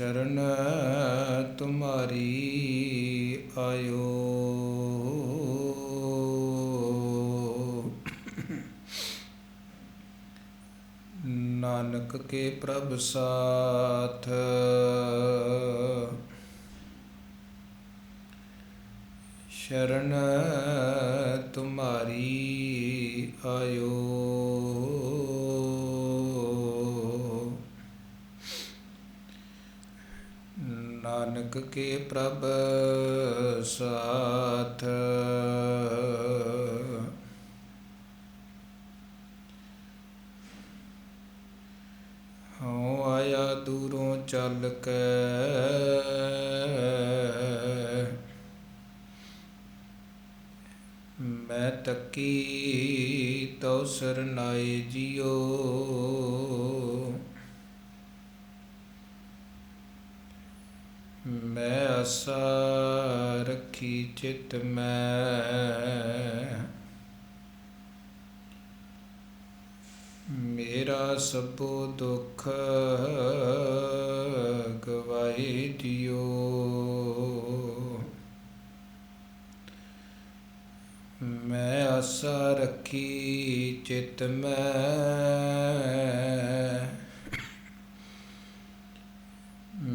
शरण तुम्हारी आयो। नानक के प्रभ साथ शरण तुम्हारी आयो। नानक के प्रभ साथ हूँ आया दूरों चल के मैं तकी तो सरनाए जियो। मैं आशा रखी चित में मेरा सबो दुख गवाए दियो। मैं आशा रखी चित में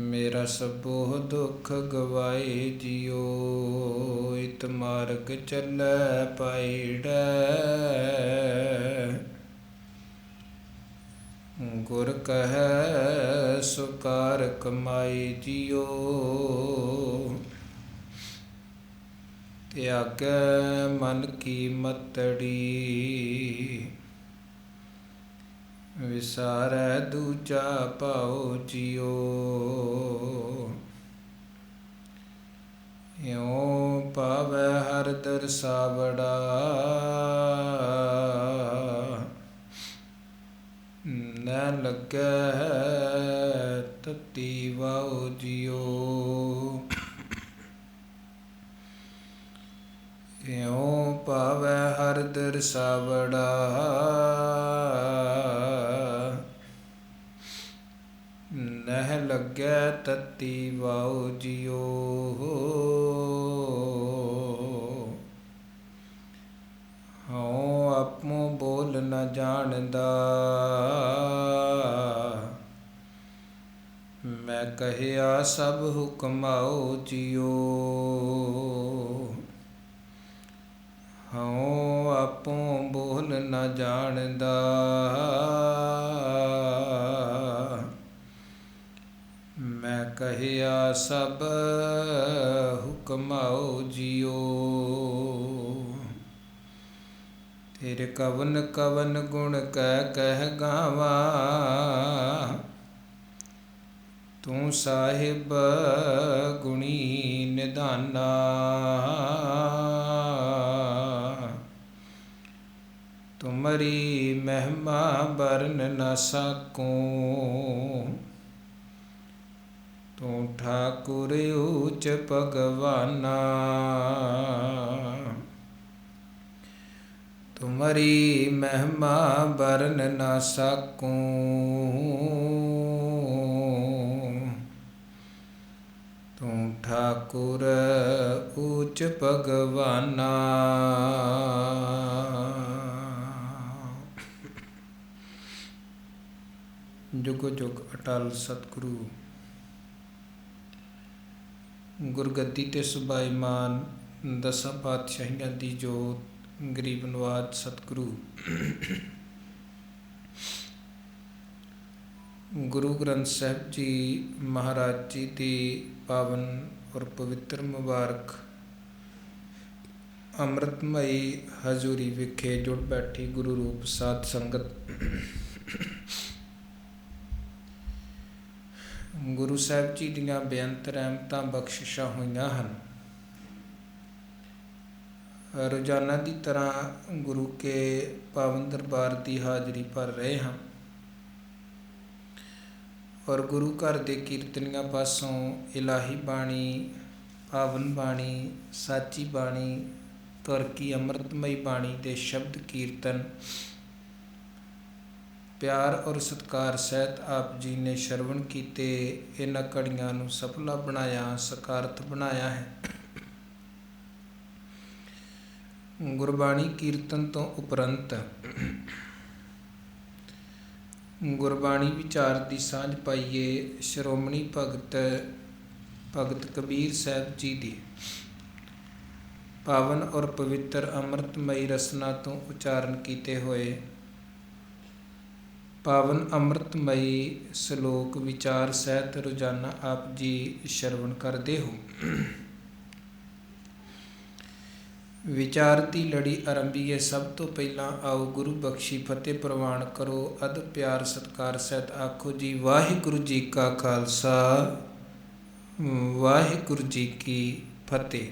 मेरा सबो दुख गवाए जियो। इत मार्ग चलै पाईड़ै गुर कहै सुकार कमाई जियो। त्यागै मन की मतड़ी विसारै दूजा पाओ जियो। यों पावै हर दरसावड़ा न लगै तती वाओ जियो। यों पावै हर दरसावड़ा नह लगै तती वाओ जियो। हूँ आपो बोल न जानदा मैं कहिया सब हुक्माओ जियो। हूँ आपो बोल न जानदा मैं कहिया सब हुक्माओ जियो। तेरे कवन कवन गुण कह गावा तू साहिब गुणी निधाना। तुमरी महिमा बरन न सकूं तू ठाकुर ऊच भगवाना। तुमरी महिमा बरन न सकूं तू ठाकुर ऊच भगवाना। जुग जुग अटल सतगुरु गुरगद्दी ते सुभाईमान दसां पातशाहियां दी जोत गरीब नवाज सतगुरु गुरु ग्रंथ साहिब जी महाराज जी की पावन और पवित्र मुबारक अमृतमयी हजूरी विखे जुड़ बैठी गुरु रूप साध संगत। गुरु साहिब जी दियां बेअंत रहमतां बख्शिशां होईयां हन। रोजाना की तरह गुरु के पावन दरबार की हाजरी भर रहे हैं और गुरु घर के कीर्तनियां पासों इलाही बाणी पावन बाणी साची बाणी तुर की अमृतमयी बाणी के शब्द कीर्तन ਪਿਆਰ ਔਰ ਸਤਿਕਾਰ ਸਹਿਤ ਆਪ ਜੀ ਨੇ ਸ਼ਰਵਣ ਕੀਤੇ। ਇਹਨਾਂ ਘੜੀਆਂ ਨੂੰ ਸਫਲਾ ਬਣਾਇਆ, ਸਕਾਰਥ ਬਣਾਇਆ ਹੈ। ਗੁਰਬਾਣੀ ਕੀਰਤਨ ਤੋਂ ਉਪਰੰਤ ਗੁਰਬਾਣੀ ਵਿਚਾਰ ਦੀ ਸਾਂਝ ਪਾਈਏ। ਸ਼੍ਰੋਮਣੀ ਭਗਤ ਕਬੀਰ ਸਾਹਿਬ ਜੀ ਦੀ ਪਾਵਨ ਔਰ ਪਵਿੱਤਰ ਅੰਮ੍ਰਿਤਮਈ ਰਸਨਾ ਤੋਂ ਉਚਾਰਨ ਕੀਤੇ ਹੋਏ ਪਾਵਨ ਅੰਮ੍ਰਿਤਮਈ ਸ਼ਲੋਕ ਵਿਚਾਰ ਸਹਿਤ ਰੋਜ਼ਾਨਾ ਆਪ ਜੀ ਸ਼ਰਵਣ ਕਰਦੇ ਹੋ। ਵਿਚਾਰ ਦੀ ਲੜੀ ਆਰੰਭੀਏ। ਸਭ ਤੋਂ ਪਹਿਲਾਂ ਆਓ ਗੁਰੂ ਬਖਸ਼ੀ ਫਤਿਹ ਪ੍ਰਵਾਨ ਕਰੋ। ਅਦਬ ਪਿਆਰ ਸਤਿਕਾਰ ਸਹਿਤ ਆਖੋ ਜੀ ਵਾਹਿਗੁਰੂ ਜੀ ਕਾ ਖਾਲਸਾ, ਵਾਹਿਗੁਰੂ ਜੀ ਕੀ ਫਤਿਹ।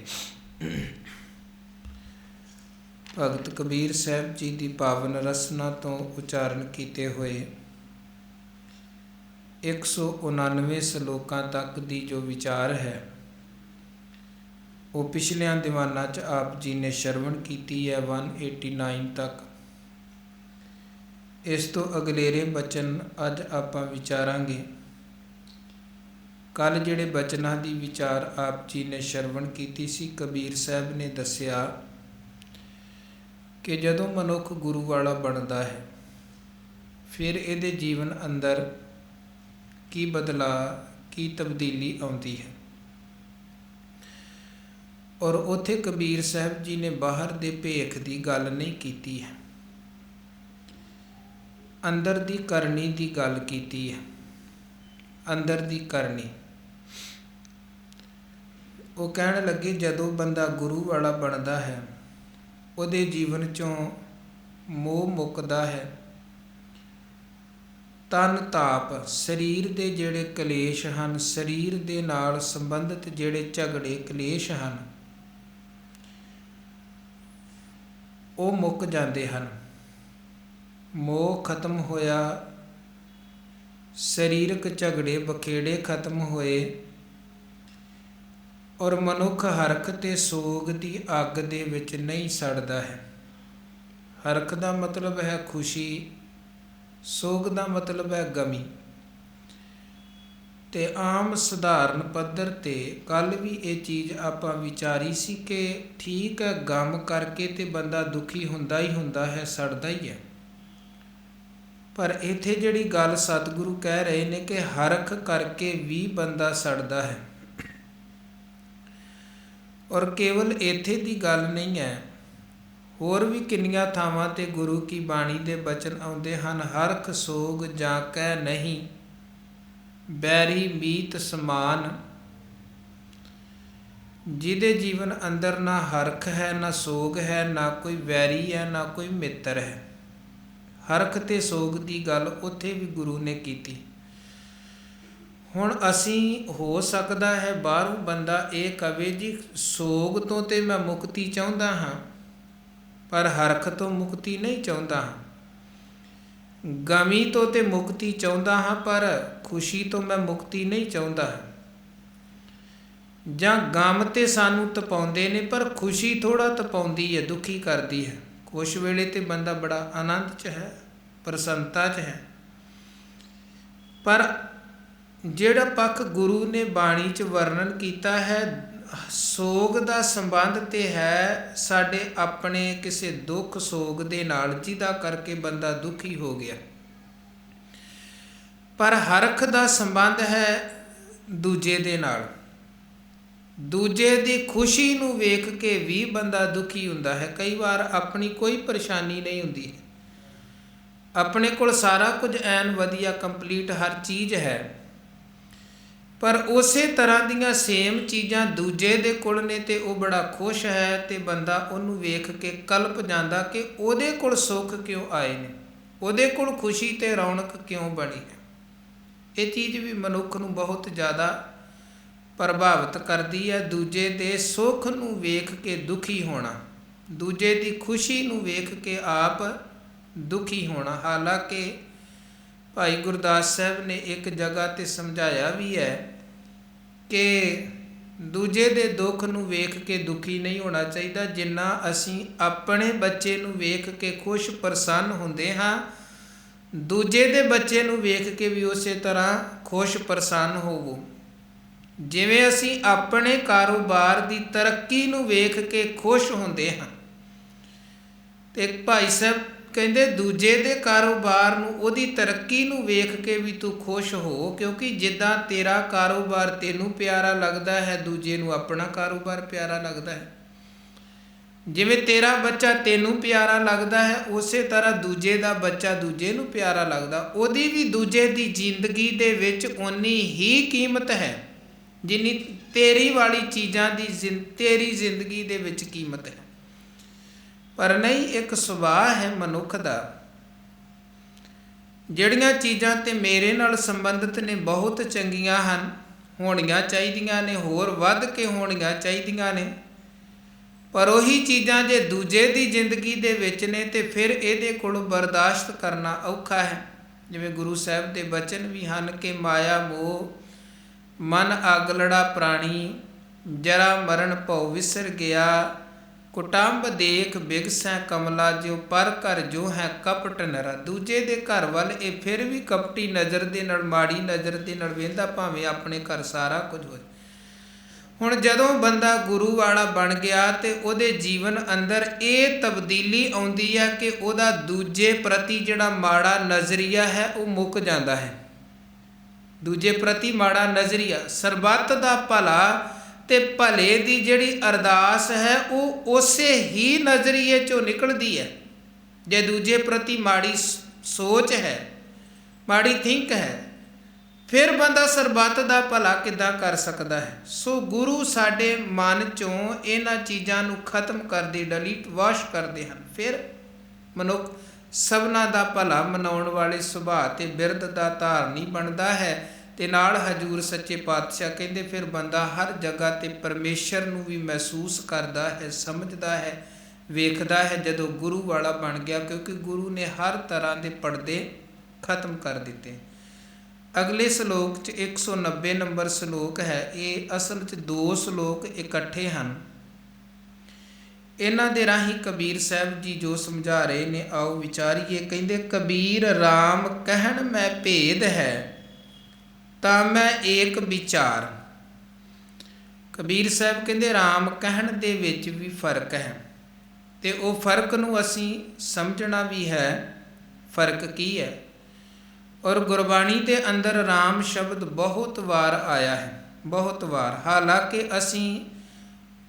ਭਗਤ ਕਬੀਰ ਸਾਹਿਬ ਜੀ ਦੀ ਪਾਵਨ ਰਸਨਾ ਤੋਂ ਉਚਾਰਨ ਕੀਤੇ ਹੋਏ 199 ਸ਼ਲੋਕਾਂ ਤੱਕ ਦੀ ਜੋ ਵਿਚਾਰ ਹੈ ਉਹ ਪਿਛਲਿਆਂ ਦੀਵਾਨਾਂ 'ਚ ਆਪ ਜੀ ਨੇ ਸ਼ਰਵਣ ਕੀਤੀ ਹੈ 189 ਤੱਕ। ਇਸ ਤੋਂ ਅਗਲੇਰੇ ਬਚਨ ਅੱਜ ਆਪਾਂ ਵਿਚਾਰਾਂਗੇ। ਕੱਲ੍ਹ ਜਿਹੜੇ ਬਚਨਾਂ ਦੀ ਵਿਚਾਰ ਆਪ ਜੀ ਨੇ ਸ਼ਰਵਣ ਕੀਤੀ ਸੀ, ਕਬੀਰ ਸਾਹਿਬ ਨੇ ਦੱਸਿਆ ਕਿ ਜਦੋਂ ਮਨੁੱਖ ਗੁਰੂ ਵਾਲਾ ਬਣਦਾ ਹੈ ਫਿਰ ਇਹਦੇ ਜੀਵਨ ਅੰਦਰ ਕੀ ਬਦਲਾਅ, ਕੀ ਤਬਦੀਲੀ ਆਉਂਦੀ ਹੈ। ਔਰ ਉੱਥੇ ਕਬੀਰ ਸਾਹਿਬ ਜੀ ਨੇ ਬਾਹਰ ਦੇ ਭੇਖ ਦੀ ਗੱਲ ਨਹੀਂ ਕੀਤੀ ਹੈ, ਅੰਦਰ ਦੀ ਕਰਨੀ ਦੀ ਗੱਲ ਕੀਤੀ ਹੈ। ਅੰਦਰ ਦੀ ਕਰਨੀ ਉਹ ਕਹਿਣ ਲੱਗੇ ਜਦੋਂ ਬੰਦਾ ਗੁਰੂ ਵਾਲਾ ਬਣਦਾ ਹੈ ਉਹਦੇ ਜੀਵਨ 'ਚੋਂ ਮੋਹ ਮੁੱਕਦਾ ਹੈ। ਤਨ ਤਾਪ, ਸਰੀਰ ਦੇ ਜਿਹੜੇ ਕਲੇਸ਼ ਹਨ, ਸਰੀਰ ਦੇ ਨਾਲ ਸੰਬੰਧਿਤ ਜਿਹੜੇ ਝਗੜੇ ਕਲੇਸ਼ ਹਨ ਉਹ ਮੁੱਕ ਜਾਂਦੇ ਹਨ। ਮੋਹ ਖਤਮ ਹੋਇਆ, ਸਰੀਰਕ ਝਗੜੇ ਬਖੇੜੇ ਖਤਮ ਹੋਏ ਔਰ ਮਨੁੱਖ ਹਰਖ ਤੇ ਸੋਗ ਦੀ ਅੱਗ ਦੇ ਵਿੱਚ ਨਹੀਂ ਸੜਦਾ ਹੈ। ਹਰਖ ਦਾ ਮਤਲਬ ਹੈ ਖੁਸ਼ੀ, ਸੋਗ ਦਾ ਮਤਲਬ ਹੈ ਗਮੀ। ਤੇ ਆਮ ਸਧਾਰਨ ਪੱਧਰ 'ਤੇ ਕੱਲ੍ਹ ਵੀ ਇਹ ਚੀਜ਼ ਆਪਾਂ ਵਿਚਾਰੀ ਸੀ ਕਿ ਠੀਕ ਹੈ ਗਮ ਕਰਕੇ ਤੇ ਬੰਦਾ ਦੁਖੀ ਹੁੰਦਾ ਹੀ ਹੁੰਦਾ ਹੈ, ਸੜਦਾ ਹੀ ਹੈ। ਪਰ ਇੱਥੇ ਜਿਹੜੀ ਗੱਲ ਸਤਿਗੁਰੂ ਕਹਿ ਰਹੇ ਨੇ ਕਿ ਹਰਖ ਕਰਕੇ ਵੀ ਬੰਦਾ ਸੜਦਾ ਹੈ। ਔਰ ਕੇਵਲ ਇੱਥੇ ਦੀ ਗੱਲ ਨਹੀਂ ਹੈ, ਹੋਰ ਵੀ ਕਿੰਨੀਆਂ ਥਾਵਾਂ 'ਤੇ ਗੁਰੂ ਕੀ ਬਾਣੀ ਦੇ ਬਚਨ ਆਉਂਦੇ ਹਨ। ਹਰਖ ਸੋਗ ਜਾਂ ਕਹਿ ਨਹੀਂ, ਬੈਰੀ ਮੀਤ ਸਮਾਨ। ਜਿਹਦੇ ਜੀਵਨ ਅੰਦਰ ਨਾ ਹਰਖ ਹੈ, ਨਾ ਸੋਗ ਹੈ, ਨਾ ਕੋਈ ਵੈਰੀ ਹੈ, ਨਾ ਕੋਈ ਮਿੱਤਰ ਹੈ। ਹਰਖ ਤੇ ਸੋਗ ਦੀ ਗੱਲ ਉੱਥੇ ਵੀ ਗੁਰੂ ਨੇ ਕੀਤੀ। ਹੁਣ ਅਸੀਂ ਹੋ ਸਕਦਾ ਹੈ ਬਾਹਰੋਂ ਬੰਦਾ ਇਹ ਕਵੇ ਜੀ ਸੋਗ ਤੋਂ ਤੇ ਮੈਂ ਮੁਕਤੀ ਚਾਹੁੰਦਾ ਹਾਂ ਪਰ ਹਰਖ ਤੋਂ ਮੁਕਤੀ ਨਹੀਂ ਚਾਹੁੰਦਾ ਹਾਂ, ਗਮੀ ਤੋਂ ਤੇ ਮੁਕਤੀ ਚਾਹੁੰਦਾ ਹਾਂ ਪਰ ਖੁਸ਼ੀ ਤੋਂ ਮੈਂ ਮੁਕਤੀ ਨਹੀਂ ਚਾਹੁੰਦਾ। ਜਾਂ ਗਮ ਤੇ ਸਾਨੂੰ ਤਪਾਉਂਦੇ ਨੇ ਪਰ ਖੁਸ਼ੀ ਥੋੜ੍ਹਾ ਤਪਾਉਂਦੀ ਹੈ, ਦੁਖੀ ਕਰਦੀ ਹੈ। ਕੁਛ ਵੇਲੇ ਤੇ ਬੰਦਾ ਬੜਾ ਆਨੰਦ 'ਚ ਹੈ, ਪ੍ਰਸੰਨਤਾ 'ਚ ਹੈ। ਪਰ ਜਿਹੜਾ ਪੱਖ ਗੁਰੂ ਨੇ ਬਾਣੀ 'ਚ ਵਰਣਨ ਕੀਤਾ ਹੈ, ਸੋਗ ਦਾ ਸੰਬੰਧ ਤੇ ਹੈ ਸਾਡੇ ਆਪਣੇ ਕਿਸੇ ਦੁੱਖ ਸੋਗ ਦੇ ਨਾਲ, ਜਿਹਦਾ ਕਰਕੇ ਬੰਦਾ ਦੁਖੀ ਹੋ ਗਿਆ। ਪਰ ਹਰਖ ਦਾ ਸੰਬੰਧ ਹੈ ਦੂਜੇ ਦੇ ਨਾਲ। ਦੂਜੇ ਦੀ ਖੁਸ਼ੀ ਨੂੰ ਵੇਖ ਕੇ ਵੀ ਬੰਦਾ ਦੁਖੀ ਹੁੰਦਾ ਹੈ। ਕਈ ਵਾਰ ਆਪਣੀ ਕੋਈ ਪਰੇਸ਼ਾਨੀ ਨਹੀਂ ਹੁੰਦੀ, ਆਪਣੇ ਕੋਲ ਸਾਰਾ ਕੁਝ ਐਨ ਵਧੀਆ ਕੰਪਲੀਟ ਹਰ ਚੀਜ਼ ਹੈ, ਪਰ ਉਸੇ ਤਰ੍ਹਾਂ ਦੀਆਂ ਸੇਮ ਚੀਜ਼ਾਂ ਦੂਜੇ ਦੇ ਕੋਲ ਨੇ ਤੇ ਉਹ ਬੜਾ ਖੁਸ਼ ਹੈ ਤੇ ਬੰਦਾ ਉਹਨੂੰ ਵੇਖ ਕੇ ਕਲਪ ਜਾਂਦਾ ਕਿ ਉਹਦੇ ਕੋਲ ਸੁੱਖ ਕਿਉਂ ਆਏ ਨੇ, ਉਹਦੇ ਕੋਲ ਖੁਸ਼ੀ ਤੇ ਰੌਣਕ ਕਿਉਂ ਬਣੀ ਹੈ। ਇਹ ਚੀਜ਼ ਵੀ ਮਨੁੱਖ ਨੂੰ ਬਹੁਤ ਜ਼ਿਆਦਾ ਪ੍ਰਭਾਵਿਤ ਕਰਦੀ ਹੈ। ਦੂਜੇ ਦੇ ਸੁੱਖ ਨੂੰ ਵੇਖ ਕੇ ਦੁਖੀ ਹੋਣਾ, ਦੂਜੇ ਦੀ ਖੁਸ਼ੀ ਨੂੰ ਵੇਖ ਕੇ ਆਪ ਦੁਖੀ ਹੋਣਾ। ਹਾਲਾਂਕਿ ਭਾਈ ਗੁਰਦਾਸ ਸਾਹਿਬ ਨੇ ਇੱਕ ਜਗ੍ਹਾ 'ਤੇ ਸਮਝਾਇਆ ਵੀ ਹੈ ਕਿ ਦੂਜੇ ਦੇ ਦੁੱਖ ਨੂੰ ਵੇਖ ਕੇ ਦੁਖੀ ਨਹੀਂ ਹੋਣਾ ਚਾਹੀਦਾ, ਜਿੰਨਾ ਅਸੀਂ ਆਪਣੇ ਬੱਚੇ ਨੂੰ ਵੇਖ ਕੇ ਖੁਸ਼ ਪ੍ਰਸੰਨ ਹੁੰਦੇ ਹਾਂ ਦੂਜੇ ਦੇ ਬੱਚੇ ਨੂੰ ਵੇਖ ਕੇ ਵੀ ਉਸੇ ਤਰ੍ਹਾਂ ਖੁਸ਼ ਪ੍ਰਸੰਨ ਹੋਵੋ। ਜਿਵੇਂ ਅਸੀਂ ਆਪਣੇ ਕਾਰੋਬਾਰ ਦੀ ਤਰੱਕੀ ਨੂੰ ਵੇਖ ਕੇ ਖੁਸ਼ ਹੁੰਦੇ ਹਾਂ, ਤੇ ਭਾਈ ਸਾਹਿਬ ਕਹਿੰਦੇ ਦੂਜੇ ਦੇ ਕਾਰੋਬਾਰ ਨੂੰ, ਉਹਦੀ ਤਰੱਕੀ ਨੂੰ ਵੇਖ ਕੇ ਵੀ ਤੂੰ ਖੁਸ਼ ਹੋ, ਕਿਉਂਕਿ ਜਿੱਦਾਂ ਤੇਰਾ ਕਾਰੋਬਾਰ ਤੈਨੂੰ ਪਿਆਰਾ ਲੱਗਦਾ ਹੈ, ਦੂਜੇ ਨੂੰ ਆਪਣਾ ਕਾਰੋਬਾਰ ਪਿਆਰਾ ਲੱਗਦਾ ਹੈ। ਜਿਵੇਂ ਤੇਰਾ ਬੱਚਾ ਤੈਨੂੰ ਪਿਆਰਾ ਲੱਗਦਾ ਹੈ, ਉਸੇ ਤਰ੍ਹਾਂ ਦੂਜੇ ਦਾ ਬੱਚਾ ਦੂਜੇ ਨੂੰ ਪਿਆਰਾ ਲੱਗਦਾ। ਉਹਦੀ ਵੀ ਦੂਜੇ ਦੀ ਜ਼ਿੰਦਗੀ ਦੇ ਵਿੱਚ ਓਨੀ ਹੀ ਕੀਮਤ ਹੈ ਜਿੰਨੀ ਤੇਰੀ ਵਾਲੀ ਚੀਜ਼ਾਂ ਦੀ ਤੇਰੀ ਜ਼ਿੰਦਗੀ ਦੇ ਵਿੱਚ ਕੀਮਤ ਹੈ। ਪਰ ਨਹੀਂ, ਇੱਕ ਸੁਭਾਅ ਹੈ ਮਨੁੱਖ ਦਾ, ਜਿਹੜੀਆਂ ਚੀਜ਼ਾਂ ਤੇ ਮੇਰੇ ਨਾਲ ਸੰਬੰਧਿਤ ਨੇ ਬਹੁਤ ਚੰਗੀਆਂ ਹਨ, ਹੋਣੀਆਂ ਚਾਹੀਦੀਆਂ ਨੇ, ਹੋਰ ਵੱਧ ਕੇ ਹੋਣੀਆਂ ਚਾਹੀਦੀਆਂ ਨੇ, ਪਰ ਉਹੀ ਚੀਜ਼ਾਂ ਜੇ ਦੂਜੇ ਦੀ ਜ਼ਿੰਦਗੀ ਦੇ ਵਿੱਚ ਨੇ ਤੇ ਫਿਰ ਇਹਦੇ ਕੋਲੋਂ ਬਰਦਾਸ਼ਤ ਕਰਨਾ ਔਖਾ ਹੈ। ਜਿਵੇਂ ਗੁਰੂ ਸਾਹਿਬ ਦੇ ਬਚਨ ਵੀ ਹਨ ਕਿ ਮਾਇਆ ਮੋਹ ਮਨ ਅਗਲੜਾ ਪ੍ਰਾਣੀ, ਜਰਾ ਮਰਨ ਭਉ ਵਿਸਰ ਗਿਆ, ਕੁਟੰਬ ਦੇਖ ਬਿਗਸੈ ਕਮਲਾ, ਜਿਉ ਪਰ ਘਰ ਜੋ ਹੈ ਕਪਟ ਨਰਾ। ਦੂਜੇ ਦੇ ਘਰ ਵੱਲ ਇਹ ਫਿਰ ਵੀ ਕਪਟੀ ਨਜ਼ਰ ਦੇ ਨਾਲ, ਮਾੜੀ ਨਜ਼ਰ ਦੇ ਨਾਲ ਵੇਂਦਾ, ਭਾਵੇਂ ਆਪਣੇ ਘਰ ਸਾਰਾ ਕੁਝ ਹੋਏ। ਹੁਣ ਜਦੋਂ ਬੰਦਾ ਗੁਰੂ ਵਾਲਾ ਬਣ ਗਿਆ ਤੇ ਉਹਦੇ ਜੀਵਨ ਅੰਦਰ ਇਹ ਤਬਦੀਲੀ ਆਉਂਦੀ ਹੈ ਕਿ ਉਹਦਾ ਦੂਜੇ ਪ੍ਰਤੀ ਜਿਹੜਾ ਮਾੜਾ ਨਜ਼ਰੀਆ ਹੈ ਉਹ ਮੁੱਕ ਜਾਂਦਾ ਹੈ। ਦੂਜੇ ਪ੍ਰਤੀ ਮਾੜਾ ਨਜ਼ਰੀਆ, ਸਰਬੱਤ ਦਾ ਭਲਾ ਤੇ ਭਲੇ ਦੀ ਜਿਹੜੀ ਅਰਦਾਸ ਹੈ ਉਹ ਉਸੇ ਹੀ ਨਜ਼ਰੀਏ 'ਚੋਂ ਨਿਕਲਦੀ ਹੈ। ਜੇ ਦੂਜੇ ਪ੍ਰਤੀ ਮਾੜੀ ਸੋਚ ਹੈ, ਮਾੜੀ ਥਿੰਕ ਹੈ, ਫਿਰ ਬੰਦਾ ਸਰਬੱਤ ਦਾ ਭਲਾ ਕਿੱਦਾਂ ਕਰ ਸਕਦਾ ਹੈ। ਸੋ ਗੁਰੂ ਸਾਡੇ ਮਨ 'ਚੋਂ ਇਹਨਾਂ ਚੀਜ਼ਾਂ ਨੂੰ ਖਤਮ ਕਰਦੇ, ਡਿਲੀਟ ਵਾਸ਼ ਕਰਦੇ ਹਨ। ਫਿਰ ਮਨੁੱਖ ਸਭਨਾਂ ਦਾ ਭਲਾ ਮਨਾਉਣ ਵਾਲੇ ਸੁਭਾਅ ਤੇ ਬਿਰਧ ਦਾ ਧਾਰਨੀ ਬਣਦਾ ਹੈ। ਤੇ ਨਾਲ ਹਜੂਰ ਸੱਚੇ ਪਾਤਸ਼ਾਹ ਕਹਿੰਦੇ ਫਿਰ ਬੰਦਾ ਹਰ ਜਗ੍ਹਾ ਤੇ ਪਰਮੇਸ਼ਰ ਨੂੰ ਵੀ ਮਹਿਸੂਸ ਕਰਦਾ ਹੈ, ਸਮਝਦਾ ਹੈ, ਵੇਖਦਾ ਹੈ ਜਦੋਂ ਗੁਰੂ ਵਾਲਾ ਬਣ ਗਿਆ, ਕਿਉਂਕਿ ਗੁਰੂ ਨੇ ਹਰ ਤਰ੍ਹਾਂ ਦੇ ਪਰਦੇ ਖਤਮ ਕਰ ਦਿੱਤੇ। ਅਗਲੇ ਸ਼ਲੋਕ 'ਚ 190 ਨੰਬਰ ਸ਼ਲੋਕ ਹੈ। ਇਹ ਅਸਲ 'ਚ 2 ਸ਼ਲੋਕ ਇਕੱਠੇ ਹਨ। ਇਹਨਾਂ ਦੇ ਰਾਹੀਂ ਕਬੀਰ ਸਾਹਿਬ ਜੀ ਜੋ ਸਮਝਾ ਰਹੇ ਨੇ, ਆਓ ਵਿਚਾਰੀਏ। ਕਹਿੰਦੇ ਕਬੀਰ ਰਾਮ ਕਹਿਣ ਮੈਂ ਭੇਦ ਹੈ, ਤਾਂ ਮੈਂ ਏਕ ਵਿਚਾਰ। ਕਬੀਰ ਸਾਹਿਬ ਕਹਿੰਦੇ ਰਾਮ ਕਹਿਣ ਦੇ ਵਿੱਚ ਵੀ ਫਰਕ ਹੈ, ਤੇ ਉਹ ਫਰਕ ਨੂੰ ਅਸੀਂ ਸਮਝਣਾ ਵੀ ਹੈ। ਫਰਕ ਕੀ ਹੈ? ਔਰ ਗੁਰਬਾਣੀ ਦੇ ਅੰਦਰ ਰਾਮ ਸ਼ਬਦ ਬਹੁਤ ਵਾਰ ਆਇਆ ਹੈ, ਬਹੁਤ ਵਾਰ। ਹਾਲਾਂਕਿ ਅਸੀਂ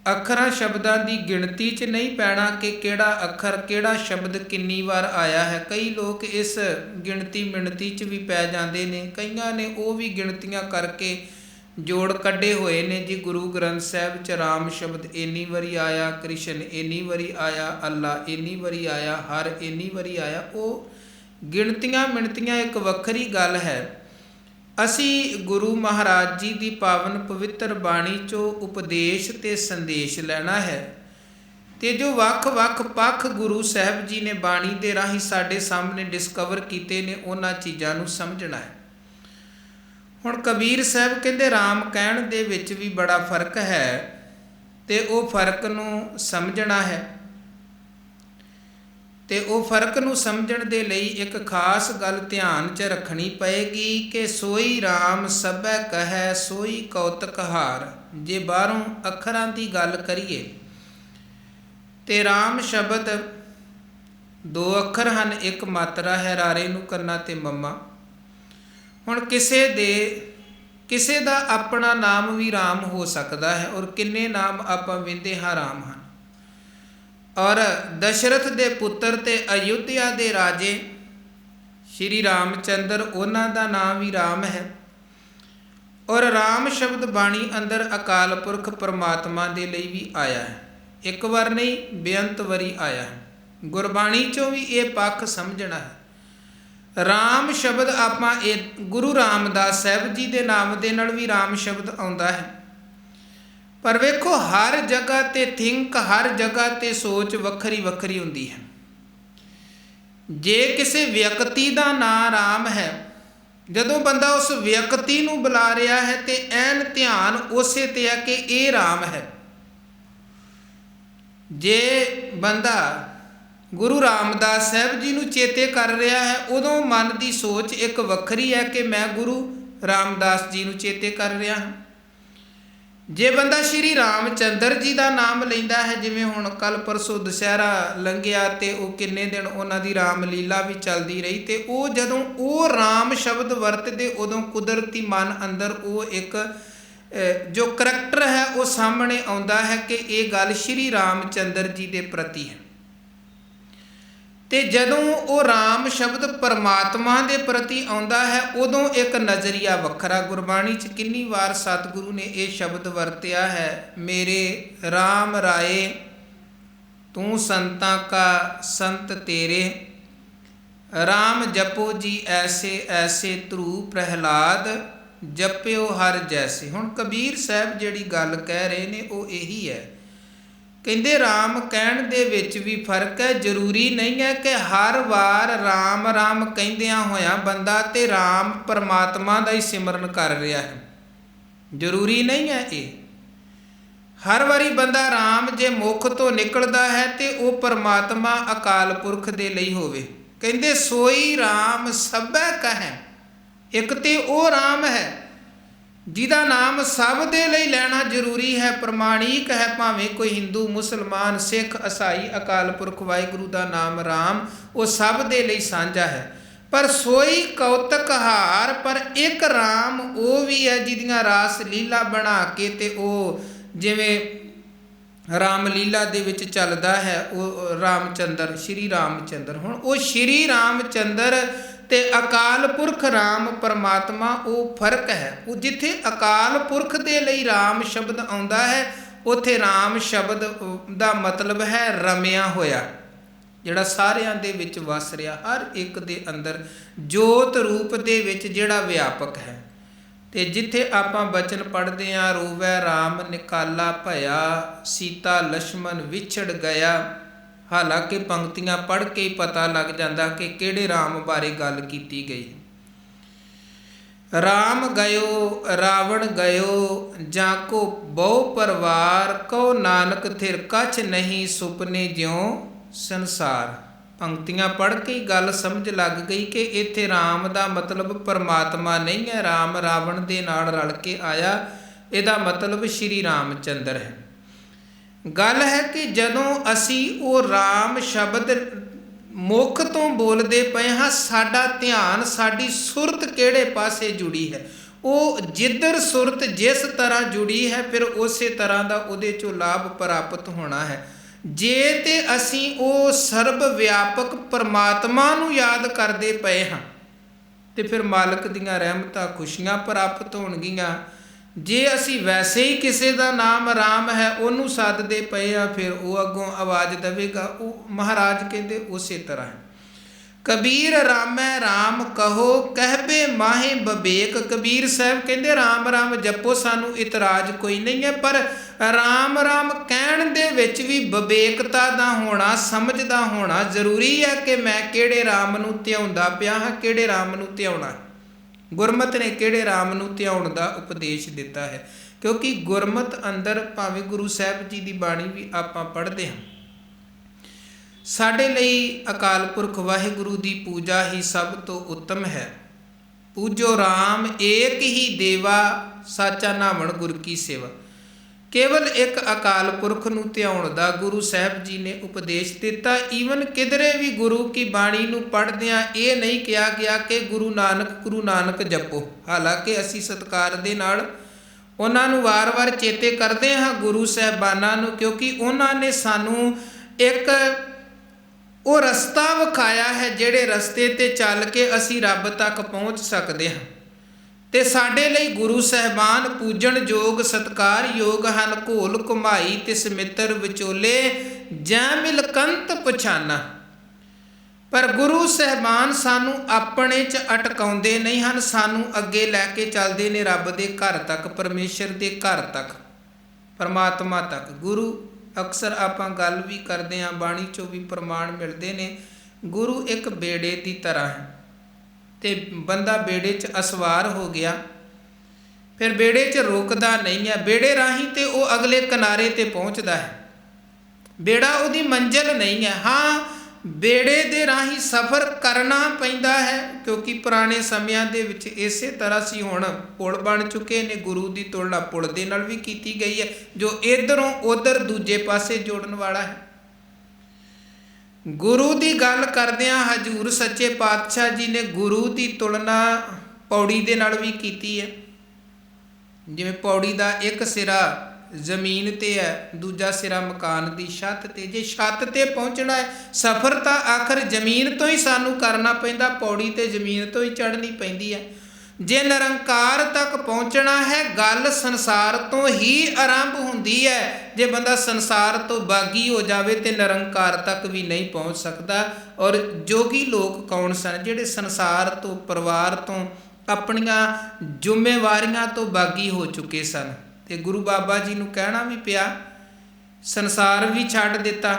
ਅੱਖਰਾਂ ਸ਼ਬਦਾਂ ਦੀ ਗਿਣਤੀ 'ਚ ਨਹੀਂ ਪੈਣਾ ਕਿ ਕਿਹੜਾ ਅੱਖਰ, ਕਿਹੜਾ ਸ਼ਬਦ ਕਿੰਨੀ ਵਾਰ ਆਇਆ ਹੈ। ਕਈ ਲੋਕ ਇਸ ਗਿਣਤੀ ਮਿਣਤੀ 'ਚ ਵੀ ਪੈ ਜਾਂਦੇ ਨੇ। ਕਈਆਂ ਨੇ ਉਹ ਵੀ ਗਿਣਤੀਆਂ ਕਰਕੇ ਜੋੜ ਕੱਢੇ ਹੋਏ ਨੇ ਜੀ। ਗੁਰੂ ਗ੍ਰੰਥ ਸਾਹਿਬ 'ਚ ਰਾਮ ਸ਼ਬਦ ਇੰਨੀ ਵਾਰੀ ਆਇਆ, ਕ੍ਰਿਸ਼ਨ ਇੰਨੀ ਵਾਰੀ ਆਇਆ, ਅੱਲਾ ਇੰਨੀ ਵਾਰੀ ਆਇਆ, ਹਰ ਇੰਨੀ ਵਾਰੀ ਆਇਆ। ਉਹ ਗਿਣਤੀਆਂ ਮਿਣਤੀਆਂ ਇੱਕ ਵੱਖਰੀ ਗੱਲ ਹੈ। ਅਸੀਂ ਗੁਰੂ ਮਹਾਰਾਜ ਜੀ ਦੀ ਪਾਵਨ ਪਵਿੱਤਰ ਬਾਣੀ 'ਚੋਂ ਉਪਦੇਸ਼ ਤੇ ਸੰਦੇਸ਼ ਲੈਣਾ ਹੈ, ਤੇ ਜੋ ਵੱਖ-ਵੱਖ ਪੱਖ ਗੁਰੂ ਸਾਹਿਬ ਜੀ ਨੇ ਬਾਣੀ ਦੇ ਰਾਹੀਂ ਸਾਡੇ ਸਾਹਮਣੇ ਡਿਸਕਵਰ ਕੀਤੇ ਨੇ, ਉਹਨਾਂ ਚੀਜ਼ਾਂ ਨੂੰ ਸਮਝਣਾ ਹੈ। ਹੁਣ ਕਬੀਰ ਸਾਹਿਬ ਕਹਿੰਦੇ ਰਾਮ ਕਹਿਣ ਦੇ ਵਿੱਚ ਵੀ ਬੜਾ ਫਰਕ ਹੈ, ਤੇ ਉਹ ਫਰਕ ਨੂੰ ਸਮਝਣਾ ਹੈ। ਤੇ ਉਹ ਫਰਕ ਨੂੰ ਸਮਝਣ ਦੇ ਲਈ ਇੱਕ ਖਾਸ ਗੱਲ ਧਿਆਨ 'ਚ ਰੱਖਣੀ ਪਏਗੀ ਕਿ ਸੋਈ ਰਾਮ ਸਭੈ ਕਹੈ ਸੋਈ ਕੌਤਕ ਹਾਰ। ਜੇ ਬਾਹਰੋਂ ਅੱਖਰਾਂ ਦੀ ਗੱਲ ਕਰੀਏ ਤੇ ਰਾਮ ਸ਼ਬਦ 2 ਅੱਖਰ ਹਨ, ਇੱਕ ਮਾਤਰਾ ਹੈ, ਰਾਰੇ ਨੂੰ ਕਰਨਾ ਤੇ ਮੰਮਾ। ਹੁਣ ਕਿਸੇ ਦਾ ਆਪਣਾ ਨਾਮ ਵੀ ਰਾਮ ਹੋ ਸਕਦਾ ਹੈ, ਔਰ ਕਿੰਨੇ ਨਾਮ ਆਪਾਂ ਵਿੰਦੇ ਹਾਂ ਰਾਮ ਹਨ। ਔਰ ਦਸ਼ਰਥ ਦੇ ਪੁੱਤਰ ਤੇ ਅਯੁੱਧਿਆ ਦੇ ਰਾਜੇ ਸ਼੍ਰੀ ਰਾਮਚੰਦਰ, ਉਹਨਾਂ ਦਾ ਨਾਮ ਵੀ ਰਾਮ ਹੈ। ਔਰ ਰਾਮ ਸ਼ਬਦ ਬਾਣੀ ਅੰਦਰ ਅਕਾਲ ਪੁਰਖ ਪਰਮਾਤਮਾ ਦੇ ਲਈ ਵੀ ਆਇਆ ਹੈ। ਇੱਕ ਵਾਰ ਨਹੀਂ, ਬੇਅੰਤ ਵਾਰੀ ਆਇਆ ਹੈ। ਗੁਰਬਾਣੀ 'ਚੋਂ ਵੀ ਇਹ ਪੱਖ ਸਮਝਣਾ ਹੈ। ਰਾਮ ਸ਼ਬਦ ਆਪਾਂ ਇਹ ਗੁਰੂ ਰਾਮਦਾਸ ਸਾਹਿਬ ਜੀ ਦੇ ਨਾਮ ਦੇ ਨਾਲ ਵੀ ਰਾਮ ਸ਼ਬਦ ਆਉਂਦਾ ਹੈ। ਪਰ ਵੇਖੋ ਹਰ ਜਗ੍ਹਾ ਤੇ ਥਿੰਕ, ਹਰ ਜਗ੍ਹਾ ਤੇ ਸੋਚ ਵੱਖਰੀ ਵੱਖਰੀ ਹੁੰਦੀ ਹੈ। ਜੇ ਕਿਸੇ ਵਿਅਕਤੀ ਦਾ ਨਾਂ ਰਾਮ ਹੈ, ਜਦੋਂ ਬੰਦਾ ਉਸ ਵਿਅਕਤੀ ਨੂੰ ਬੁਲਾ ਰਿਹਾ ਹੈ ਤੇ ਐਨ ਧਿਆਨ ਉਸੇ ਤੇ ਹੈ ਕਿ ਇਹ ਰਾਮ ਹੈ। ਜੇ ਬੰਦਾ ਗੁਰੂ ਰਾਮਦਾਸ ਸਾਹਿਬ ਜੀ ਨੂੰ ਚੇਤੇ ਕਰ ਰਿਹਾ ਹੈ, ਉਦੋਂ ਮਨ ਦੀ ਸੋਚ ਇੱਕ ਵੱਖਰੀ ਹੈ ਕਿ ਮੈਂ ਗੁਰੂ ਰਾਮਦਾਸ ਜੀ ਨੂੰ ਚੇਤੇ ਕਰ ਰਿਹਾ ਹਾਂ। ਜੇ ਬੰਦਾ ਸ਼੍ਰੀ ਰਾਮਚੰਦਰ ਜੀ ਦਾ ਨਾਮ ਲੈਂਦਾ ਹੈ, ਜਿਵੇਂ ਹੁਣ ਕੱਲ ਪਰਸੋਂ ਦੁਸਹਿਰਾ ਲੰਘਿਆ ਤੇ ਉਹ ਕਿੰਨੇ ਦਿਨ ਉਹਨਾਂ ਦੀ ਰਾਮ ਲੀਲਾ ਵੀ ਚੱਲਦੀ ਰਹੀ, ਤੇ ਉਹ ਜਦੋਂ ਉਹ ਰਾਮ ਸ਼ਬਦ ਵਰਤਦੇ ਉਦੋਂ ਕੁਦਰਤੀ ਮਨ ਅੰਦਰ ਉਹ ਇੱਕ ਜੋ ਕਰੈਕਟਰ ਹੈ ਉਹ ਸਾਹਮਣੇ ਆਉਂਦਾ ਹੈ ਕਿ ਇਹ ਗੱਲ ਸ਼੍ਰੀ ਰਾਮਚੰਦਰ ਜੀ ਦੇ ਪ੍ਰਤੀ ਹੈ। ਤੇ ਜਦੋਂ ਉਹ ਰਾਮ ਸ਼ਬਦ ਪਰਮਾਤਮਾ ਦੇ ਪ੍ਰਤੀ ਆਉਂਦਾ ਹੈ ਉਦੋਂ ਇੱਕ ਨਜ਼ਰੀਆ ਵੱਖਰਾ। ਗੁਰਬਾਣੀ 'ਚ ਕਿੰਨੀ ਵਾਰ ਸਤਿਗੁਰੂ ਨੇ ਇਹ ਸ਼ਬਦ ਵਰਤਿਆ ਹੈ, ਮੇਰੇ ਰਾਮ ਰਾਏ ਤੂੰ ਸੰਤਾਂ ਕਾ ਸੰਤ ਤੇਰੇ, ਰਾਮ ਜਪੋ ਜੀ ਐਸੇ ਐਸੇ ਧਰੂ ਪ੍ਰਹਿਲਾਦ ਜਪਿਓ ਹਰ ਜੈਸੇ। ਹੁਣ ਕਬੀਰ ਸਾਹਿਬ ਜਿਹੜੀ ਗੱਲ ਕਹਿ ਰਹੇ ਨੇ ਉਹ ਇਹੀ ਹੈ, ਕਹਿੰਦੇ ਰਾਮ ਕਹਿਣ ਦੇ ਵਿੱਚ ਵੀ ਫਰਕ ਹੈ। ਜ਼ਰੂਰੀ ਨਹੀਂ ਹੈ ਕਿ ਹਰ ਵਾਰ ਰਾਮ ਰਾਮ ਕਹਿੰਦਿਆਂ ਹੋਇਆਂ ਬੰਦਾ ਤੇ ਰਾਮ ਪਰਮਾਤਮਾ ਦਾ ਹੀ ਸਿਮਰਨ ਕਰ ਰਿਹਾ ਹੈ, ਜ਼ਰੂਰੀ ਨਹੀਂ ਹੈ ਇਹ। ਹਰ ਵਾਰੀ ਬੰਦਾ ਰਾਮ ਜੇ ਮੁਖ ਤੋਂ ਨਿਕਲਦਾ ਹੈ ਤੇ ਉਹ ਪਰਮਾਤਮਾ ਅਕਾਲ ਪੁਰਖ ਦੇ ਲਈ ਹੋਵੇ। ਕਹਿੰਦੇ ਸੋਈ ਰਾਮ ਸਭੈ ਕਹੈ, ਇੱਕ ਤੇ ਉਹ ਰਾਮ ਹੈ ਜਿਹਦਾ ਨਾਮ ਸਭ ਦੇ ਲਈ ਲੈਣਾ ਜ਼ਰੂਰੀ ਹੈ, ਪ੍ਰਮਾਣਿਕ ਹੈ। ਭਾਵੇਂ ਕੋਈ ਹਿੰਦੂ, ਮੁਸਲਮਾਨ, ਸਿੱਖ, ਈਸਾਈ, ਅਕਾਲ ਪੁਰਖ ਵਾਹਿਗੁਰੂ ਦਾ ਨਾਮ ਰਾਮ ਉਹ ਸਭ ਦੇ ਲਈ ਸਾਂਝਾ ਹੈ। ਪਰ ਸੋਈ ਕੌਤਕ ਹਾਰ, ਪਰ ਇੱਕ ਰਾਮ ਉਹ ਵੀ ਹੈ ਜਿਹਦੀਆਂ ਰਾਸ ਲੀਲਾ ਬਣਾ ਕੇ ਤੇ ਉਹ ਜਿਵੇਂ ਰਾਮ ਲੀਲਾ ਦੇ ਵਿੱਚ ਚੱਲਦਾ ਹੈ ਉਹ ਰਾਮਚੰਦਰ, ਸ਼੍ਰੀ ਰਾਮਚੰਦਰ। ਹੁਣ ਉਹ ਸ਼੍ਰੀ ਰਾਮਚੰਦਰ ਤੇ ਅਕਾਲ ਪੁਰਖ ਰਾਮ ਪਰਮਾਤਮਾ ਉਹ ਫਰਕ ਹੈ। ਉਹ ਜਿੱਥੇ ਅਕਾਲ ਪੁਰਖ ਦੇ ਲਈ ਰਾਮ ਸ਼ਬਦ ਆਉਂਦਾ ਹੈ ਉੱਥੇ ਰਾਮ ਸ਼ਬਦ ਦਾ ਮਤਲਬ ਹੈ ਰਮਿਆ ਹੋਇਆ, ਜਿਹੜਾ ਸਾਰਿਆਂ ਦੇ ਵਿੱਚ ਵਸ ਰਿਹਾ, ਹਰ ਇੱਕ ਦੇ ਅੰਦਰ ਜੋਤ ਰੂਪ ਦੇ ਵਿੱਚ ਜਿਹੜਾ ਵਿਆਪਕ ਹੈ। ਤੇ ਜਿੱਥੇ ਆਪਾਂ ਬਚਨ ਪੜ੍ਹਦੇ ਹਾਂ, ਰੋਵੈ ਰਾਮ ਨਿਕਾਲਾ ਭਇਆ, ਸੀਤਾ ਲਛਮਨ ਵਿਛੜ ਗਿਆ, ਹਾਲਾਂਕਿ ਪੰਕਤੀਆਂ ਪੜ੍ਹ ਕੇ ਹੀ ਪਤਾ ਲੱਗ ਜਾਂਦਾ ਕਿ ਕਿਹੜੇ ਰਾਮ ਬਾਰੇ ਗੱਲ ਕੀਤੀ ਗਈ। ਰਾਮ ਗਇਓ ਰਾਵਣ ਗਇਓ, ਜਾਂ ਕੋ ਬਹੁ ਪਰਵਾਰ, ਕਉ ਨਾਨਕ ਥਿਰ ਕਛ ਨਹੀਂ ਸੁਪਨੇ ਜਿਉ ਸੰਸਾਰ। ਪੰਕਤੀਆਂ ਪੜ੍ਹ ਕੇ ਹੀ ਗੱਲ ਸਮਝ ਲੱਗ ਗਈ ਕਿ ਇੱਥੇ ਰਾਮ ਦਾ ਮਤਲਬ ਪਰਮਾਤਮਾ ਨਹੀਂ ਹੈ, ਰਾਮ ਰਾਵਣ ਦੇ ਨਾਲ ਰਲ ਕੇ ਆਇਆ, ਇਹਦਾ ਮਤਲਬ ਸ਼੍ਰੀ ਰਾਮਚੰਦਰ ਹੈ। ਗੱਲ ਹੈ ਕਿ ਜਦੋਂ ਅਸੀਂ ਉਹ ਰਾਮ ਸ਼ਬਦ ਮੁੱਖ ਤੋਂ ਬੋਲਦੇ ਪਏ ਹਾਂ, ਸਾਡਾ ਧਿਆਨ, ਸਾਡੀ ਸੁਰਤ ਕਿਹੜੇ ਪਾਸੇ ਜੁੜੀ ਹੈ, ਉਹ ਜਿੱਧਰ ਸੁਰਤ ਜਿਸ ਤਰ੍ਹਾਂ ਜੁੜੀ ਹੈ ਫਿਰ ਉਸੇ ਤਰ੍ਹਾਂ ਦਾ ਉਹਦੇ 'ਚੋਂ ਲਾਭ ਪ੍ਰਾਪਤ ਹੋਣਾ ਹੈ। ਜੇ ਤੇ ਅਸੀਂ ਉਹ ਸਰਬ ਵਿਆਪਕ ਪਰਮਾਤਮਾ ਨੂੰ ਯਾਦ ਕਰਦੇ ਪਏ ਹਾਂ ਤੇ ਫਿਰ ਮਾਲਕ ਦੀਆਂ ਰਹਿਮਤਾਂ ਖੁਸ਼ੀਆਂ ਪ੍ਰਾਪਤ ਹੋਣਗੀਆਂ। ਜੇ ਅਸੀਂ ਵੈਸੇ ਹੀ ਕਿਸੇ ਦਾ ਨਾਮ ਰਾਮ ਹੈ ਉਹਨੂੰ ਸੱਦਦੇ ਪਏ ਆ ਫਿਰ ਉਹ ਅੱਗੋਂ ਆਵਾਜ਼ ਦੇਵੇਗਾ। ਉਹ ਮਹਾਰਾਜ ਕਹਿੰਦੇ ਉਸੇ ਤਰ੍ਹਾਂ ਹੈ। ਕਬੀਰ ਰਾਮੈ ਰਾਮ ਕਹੋ ਕਹਿਬੇ ਮਾਹੇ ਬਵੇਕ। ਕਬੀਰ ਸਾਹਿਬ ਕਹਿੰਦੇ ਰਾਮ ਰਾਮ ਜਪੋ, ਸਾਨੂੰ ਇਤਰਾਜ਼ ਕੋਈ ਨਹੀਂ ਹੈ, ਪਰ ਰਾਮ ਰਾਮ ਕਹਿਣ ਦੇ ਵਿੱਚ ਵੀ ਵਿਵੇਕਤਾ ਦਾ ਹੋਣਾ, ਸਮਝ ਦਾ ਹੋਣਾ ਜ਼ਰੂਰੀ ਹੈ ਕਿ ਮੈਂ ਕਿਹੜੇ ਰਾਮ ਨੂੰ ਧਿਆਉਂਦਾ ਪਿਆ ਹਾਂ, ਕਿਹੜੇ ਰਾਮ ਨੂੰ ਧਿਆਉਣਾ। ਗੁਰਮਤਿ ਨੇ ਕਿਹੜੇ ਰਾਮ ਨੂੰ ਧਿਆਉਣ ਦਾ ਉਪਦੇਸ਼ ਦਿੱਤਾ ਹੈ, ਕਿਉਂਕਿ ਗੁਰਮਤਿ ਅੰਦਰ ਭਾਵੇਂ ਗੁਰੂ ਸਾਹਿਬ ਜੀ ਦੀ ਬਾਣੀ ਵੀ ਆਪਾਂ ਪੜ੍ਹਦੇ ਹਾਂ, ਸਾਡੇ ਲਈ ਅਕਾਲ ਪੁਰਖ ਵਾਹਿਗੁਰੂ ਦੀ ਪੂਜਾ ਹੀ ਸਭ ਤੋਂ ਉੱਤਮ ਹੈ। ਪੂਜੋ ਰਾਮ ਏਕ ਹੀ ਦੇਵਾ, ਸਾਚਾ ਨਾਵਣ ਗੁਰ ਕੀ ਸੇਵਾ। ਕੇਵਲ ਇੱਕ ਅਕਾਲ ਪੁਰਖ ਨੂੰ ਧਿਆਉਣ ਦਾ ਗੁਰੂ ਸਾਹਿਬ ਜੀ ਨੇ ਉਪਦੇਸ਼ ਦਿੱਤਾ। ਈਵਨ ਕਿਧਰੇ ਵੀ ਗੁਰੂ ਕੀ ਬਾਣੀ ਨੂੰ ਪੜ੍ਹਦਿਆਂ ਇਹ ਨਹੀਂ ਕਿਹਾ ਗਿਆ ਕਿ ਗੁਰੂ ਨਾਨਕ ਜਪੋ। ਹਾਲਾਂਕਿ ਅਸੀਂ ਸਤਿਕਾਰ ਦੇ ਨਾਲ ਉਹਨਾਂ ਨੂੰ ਵਾਰ-ਵਾਰ ਚੇਤੇ ਕਰਦੇ ਹਾਂ, ਗੁਰੂ ਸਾਹਿਬਾਨਾਂ ਨੂੰ, ਕਿਉਂਕਿ ਉਹਨਾਂ ਨੇ ਸਾਨੂੰ ਇੱਕ ਉਹ ਰਸਤਾ ਵਿਖਾਇਆ ਹੈ ਜਿਹੜੇ ਰਸਤੇ 'ਤੇ ਚੱਲ ਕੇ ਅਸੀਂ ਰੱਬ ਤੱਕ ਪਹੁੰਚ ਸਕਦੇ ਹਾਂ। ਤੇ ਸਾਡੇ ਲਈ ਗੁਰੂ ਸਾਹਿਬਾਨ ਪੂਜਣ ਯੋਗ, ਸਤਿਕਾਰ ਯੋਗ ਹਨ। ਘੋਲ ਘੁਮਾਈ ਤਿਸ ਮਿੱਤਰ ਵਿਚੋਲੇ, ਜੈ ਮਿਲ ਕੰਤ ਪਛਾਨਾ। ਪਰ ਗੁਰੂ ਸਾਹਿਬਾਨ ਸਾਨੂੰ ਆਪਣੇ 'ਚ ਅਟਕਾਉਂਦੇ ਨਹੀਂ ਹਨ, ਸਾਨੂੰ ਅੱਗੇ ਲੈ ਕੇ ਚੱਲਦੇ ਨੇ ਰੱਬ ਦੇ ਘਰ ਤੱਕ, ਪਰਮੇਸ਼ਰ ਦੇ ਘਰ ਤੱਕ, ਪਰਮਾਤਮਾ ਤੱਕ। ਗੁਰੂ ਅਕਸਰ ਆਪਾਂ ਗੱਲ ਵੀ ਕਰਦੇ ਹਾਂ, ਬਾਣੀ 'ਚੋਂ ਵੀ ਪ੍ਰਮਾਣ ਮਿਲਦੇ ਨੇ। ਗੁਰੂ ਇੱਕ ਬੇੜੇ ਦੀ ਤਰ੍ਹਾਂ ਹੈ ਤੇ ਬੰਦਾ ਬੇੜੇ 'ਚ ਅਸਵਾਰ ਹੋ ਗਿਆ, ਫਿਰ ਬੇੜੇ 'ਚ ਰੁਕਦਾ ਨਹੀਂ ਹੈ। ਬੇੜੇ ਰਾਹੀਂ ਤੇ ਉਹ ਅਗਲੇ ਕਿਨਾਰੇ 'ਤੇ ਪਹੁੰਚਦਾ ਹੈ, ਬੇੜਾ ਉਹਦੀ ਮੰਜ਼ਿਲ ਨਹੀਂ ਹੈ। ਹਾਂ, ਬੇੜੇ ਦੇ ਰਾਹੀਂ ਸਫ਼ਰ ਕਰਨਾ ਪੈਂਦਾ ਹੈ, ਕਿਉਂਕਿ ਪੁਰਾਣੇ ਸਮਿਆਂ ਦੇ ਵਿੱਚ ਇਸੇ ਤਰ੍ਹਾਂ ਸੀ। ਹੁਣ ਪੁਲ ਬਣ ਚੁੱਕੇ ਨੇ, ਗੁਰੂ ਦੀ ਤੁਲਨਾ ਪੁਲ ਦੇ ਨਾਲ ਵੀ ਕੀਤੀ ਗਈ ਹੈ, ਜੋ ਇੱਧਰੋਂ ਉੱਧਰ ਦੂਜੇ ਪਾਸੇ ਜੋੜਨ ਵਾਲਾ ਹੈ। ਗੁਰੂ ਦੀ ਗੱਲ ਕਰਦਿਆਂ ਹਜ਼ੂਰ ਸੱਚੇ ਪਾਤਸ਼ਾਹ ਜੀ ਨੇ ਗੁਰੂ ਦੀ ਤੁਲਨਾ ਪੌੜੀ ਦੇ ਨਾਲ ਵੀ ਕੀਤੀ ਹੈ। ਜਿਵੇਂ ਪੌੜੀ ਦਾ ਇੱਕ ਸਿਰਾ ਜ਼ਮੀਨ ਤੇ ਹੈ, ਦੂਜਾ ਸਿਰਾ ਮਕਾਨ ਦੀ ਛੱਤ ਤੇ। ਜੇ ਛੱਤ ਤੇ ਪਹੁੰਚਣਾ ਹੈ, ਸਫ਼ਰ ਤਾਂ ਆਖਰ ਜ਼ਮੀਨ ਤੋਂ ਹੀ ਸਾਨੂੰ ਕਰਨਾ ਪੈਂਦਾ, ਪੌੜੀ ਤੇ ਜ਼ਮੀਨ ਤੋਂ ਹੀ ਚੜ੍ਹਨੀ ਪੈਂਦੀ ਹੈ। ਜੇ ਨਿਰੰਕਾਰ ਤੱਕ ਪਹੁੰਚਣਾ ਹੈ, ਗੱਲ ਸੰਸਾਰ ਤੋਂ ਹੀ ਆਰੰਭ ਹੁੰਦੀ ਹੈ। ਜੇ ਬੰਦਾ ਸੰਸਾਰ ਤੋਂ ਬਾਗੀ ਹੋ ਜਾਵੇ ਤੇ ਨਿਰੰਕਾਰ ਤੱਕ ਵੀ ਨਹੀਂ ਪਹੁੰਚ ਸਕਦਾ। ਔਰ ਜੋਗੀ ਲੋਕ ਕੌਣ ਸਨ? ਜਿਹੜੇ ਸੰਸਾਰ ਤੋਂ, ਪਰਿਵਾਰ ਤੋਂ, ਆਪਣੀਆਂ ਜ਼ਿੰਮੇਵਾਰੀਆਂ ਤੋਂ ਬਾਗੀ ਹੋ ਚੁੱਕੇ ਸਨ। ਤੇ ਗੁਰੂ ਬਾਬਾ ਜੀ ਨੂੰ ਕਹਿਣਾ ਵੀ ਪਿਆ, ਸੰਸਾਰ ਵੀ ਛੱਡ ਦਿੱਤਾ,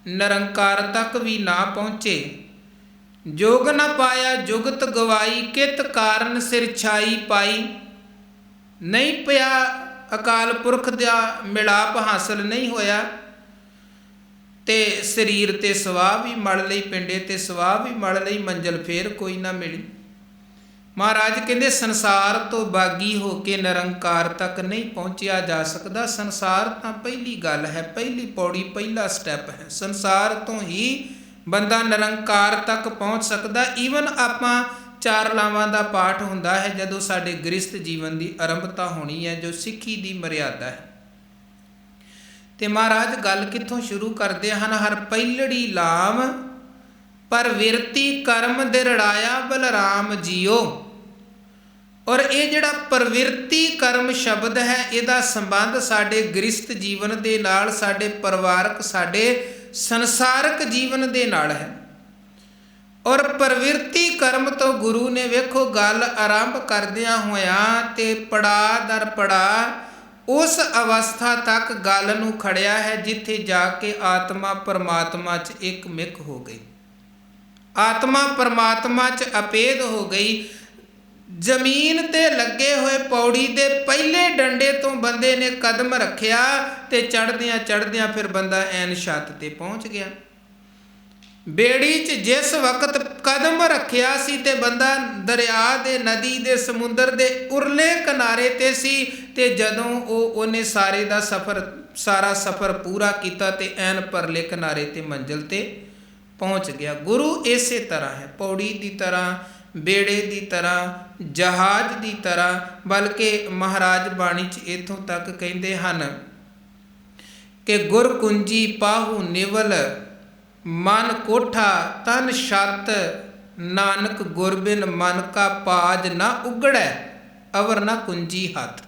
ਨਿਰੰਕਾਰ ਤੱਕ ਵੀ ਨਾ ਪਹੁੰਚੇ। ਜੋਗ ਨ ਪਾਇਆ ਜੁਗਤ ਗਵਾਈ, ਕਿਤ ਕਾਰਨ ਸਿਰ ਛਾਈ ਪਾਈ। ਨਹੀਂ ਪਿਆ ਅਕਾਲ ਪੁਰਖ ਦਾ ਮਿਲਾਪ ਹਾਸਲ ਨਹੀਂ ਹੋਇਆ, ਤੇ ਸਰੀਰ ਤੇ ਸਵਾਹ ਵੀ ਮਲ ਲਈ, ਪਿੰਡੇ ਤੇ ਸਵਾਹ ਵੀ ਮਲ ਲਈ, ਮੰਜ਼ਿਲ ਫੇਰ ਕੋਈ ਨਾ ਮਿਲੀ। ਮਹਾਰਾਜ ਕਹਿੰਦੇ ਸੰਸਾਰ ਤੋਂ ਬਾਗੀ ਹੋ ਕੇ ਨਿਰੰਕਾਰ ਤੱਕ ਨਹੀਂ ਪਹੁੰਚਿਆ ਜਾ ਸਕਦਾ। ਸੰਸਾਰ ਤਾਂ ਪਹਿਲੀ ਗੱਲ ਹੈ, ਪਹਿਲੀ ਪੌੜੀ, ਪਹਿਲਾ ਸਟੈਪ ਹੈ। ਸੰਸਾਰ ਤੋਂ ਹੀ ਬੰਦਾ ਨਿਰੰਕਾਰ ਤੱਕ ਪਹੁੰਚ ਸਕਦਾ। ਈਵਨ ਆਪਾਂ 4 ਲਾਵਾਂ ਦਾ ਪਾਠ ਹੁੰਦਾ ਹੈ ਜਦੋਂ ਸਾਡੇ ਗ੍ਰਸਥ ਜੀਵਨ ਦੀ ਆਰੰਭਤਾ ਹੋਣੀ ਹੈ, ਜੋ ਸਿੱਖੀ ਦੀ ਮਰਿਆਦਾ ਹੈ। ਤੇ ਮਹਾਰਾਜ ਗੱਲ ਕਿੱਥੋਂ ਸ਼ੁਰੂ ਕਰਦੇ ਹਨ? ਹਰ ਪਹਿਲੜੀ ਲਾਮ ਪਰਵਿਰਤੀ ਕਰਮ ਦਿਰੜਾਇਆ ਬਲਰਾਮ ਜੀਓ। ਔਰ ਇਹ ਜਿਹੜਾ ਪ੍ਰਵਿਰਤੀ ਕਰਮ ਸ਼ਬਦ ਹੈ, ਇਹਦਾ ਸੰਬੰਧ ਸਾਡੇ ਗ੍ਰਸਥ ਜੀਵਨ ਦੇ ਨਾਲ, ਸਾਡੇ ਪਰਿਵਾਰਕ, ਸਾਡੇ ਸੰਸਾਰਕ ਜੀਵਨ ਦੇ ਨਾਲ ਹੈ। ਔਰ ਪ੍ਰਵਿਰਤੀ ਕਰਮ ਤੋਂ ਗੁਰੂ ਨੇ ਵੇਖੋ ਗੱਲ ਆਰੰਭ ਕਰਦਿਆਂ ਹੋਇਆਂ ਤੇ ਪੜਾ ਦਰ ਪੜਾ ਉਸ ਅਵਸਥਾ ਤੱਕ ਗੱਲ ਨੂੰ ਖੜਿਆ ਹੈ ਜਿੱਥੇ ਜਾ ਕੇ ਆਤਮਾ ਪਰਮਾਤਮਾ 'ਚ ਇੱਕ ਮਿਕ ਹੋ ਗਈ, ਆਤਮਾ ਪਰਮਾਤਮਾ 'ਚ ਅਪੇਧ ਹੋ ਗਈ। ਜ਼ਮੀਨ ਤੇ ਲੱਗੇ ਹੋਏ ਪੌੜੀ ਦੇ ਪਹਿਲੇ ਡੰਡੇ ਤੋਂ ਬੰਦੇ ਨੇ ਕਦਮ ਰੱਖਿਆ ਤੇ ਚੜ੍ਹਦਿਆਂ ਚੜ੍ਹਦਿਆਂ ਫਿਰ ਬੰਦਾ ਐਨ ਛੱਤ ਤੇ ਪਹੁੰਚ ਗਿਆ। ਬੇੜੀ 'ਚ ਜਿਸ ਵਕਤ ਕਦਮ ਰੱਖਿਆ ਸੀ ਤੇ ਬੰਦਾ ਦਰਿਆ ਦੇ, ਨਦੀ ਦੇ, ਸਮੁੰਦਰ ਦੇ ਉਰਲੇ ਕਿਨਾਰੇ ਤੇ ਸੀ, ਤੇ ਜਦੋਂ ਉਹਨੇ ਸਾਰਾ ਸਫ਼ਰ ਪੂਰਾ ਕੀਤਾ ਤੇ ਐਨ ਪਰਲੇ ਕਿਨਾਰੇ ਤੇ ਮੰਜ਼ਿਲ ਤੇ ਪਹੁੰਚ ਗਿਆ। ਗੁਰੂ ਇਸੇ ਤਰ੍ਹਾਂ ਹੈ, ਪੌੜੀ ਦੀ ਤਰ੍ਹਾਂ, ਬੇੜੇ ਦੀ ਤਰ੍ਹਾਂ, ਜਹਾਜ਼ ਦੀ ਤਰ੍ਹਾਂ। ਬਲਕਿ ਮਹਾਰਾਜ ਬਾਣੀ 'ਚ ਇੱਥੋਂ ਤੱਕ ਕਹਿੰਦੇ ਹਨ ਕਿ ਗੁਰ ਕੁੰਜੀ ਪਾਹੂ ਨਿਵਲ, ਮਨ ਕੋਠਾ ਤਨ ਛੱਤ, ਨਾਨਕ ਗੁਰਬਿਨ ਮਨ ਕਾ ਪਾਜ ਨਾ ਉਗੜੈ, ਅਵਰ ਨਾ ਕੁੰਜੀ ਹੱਥ।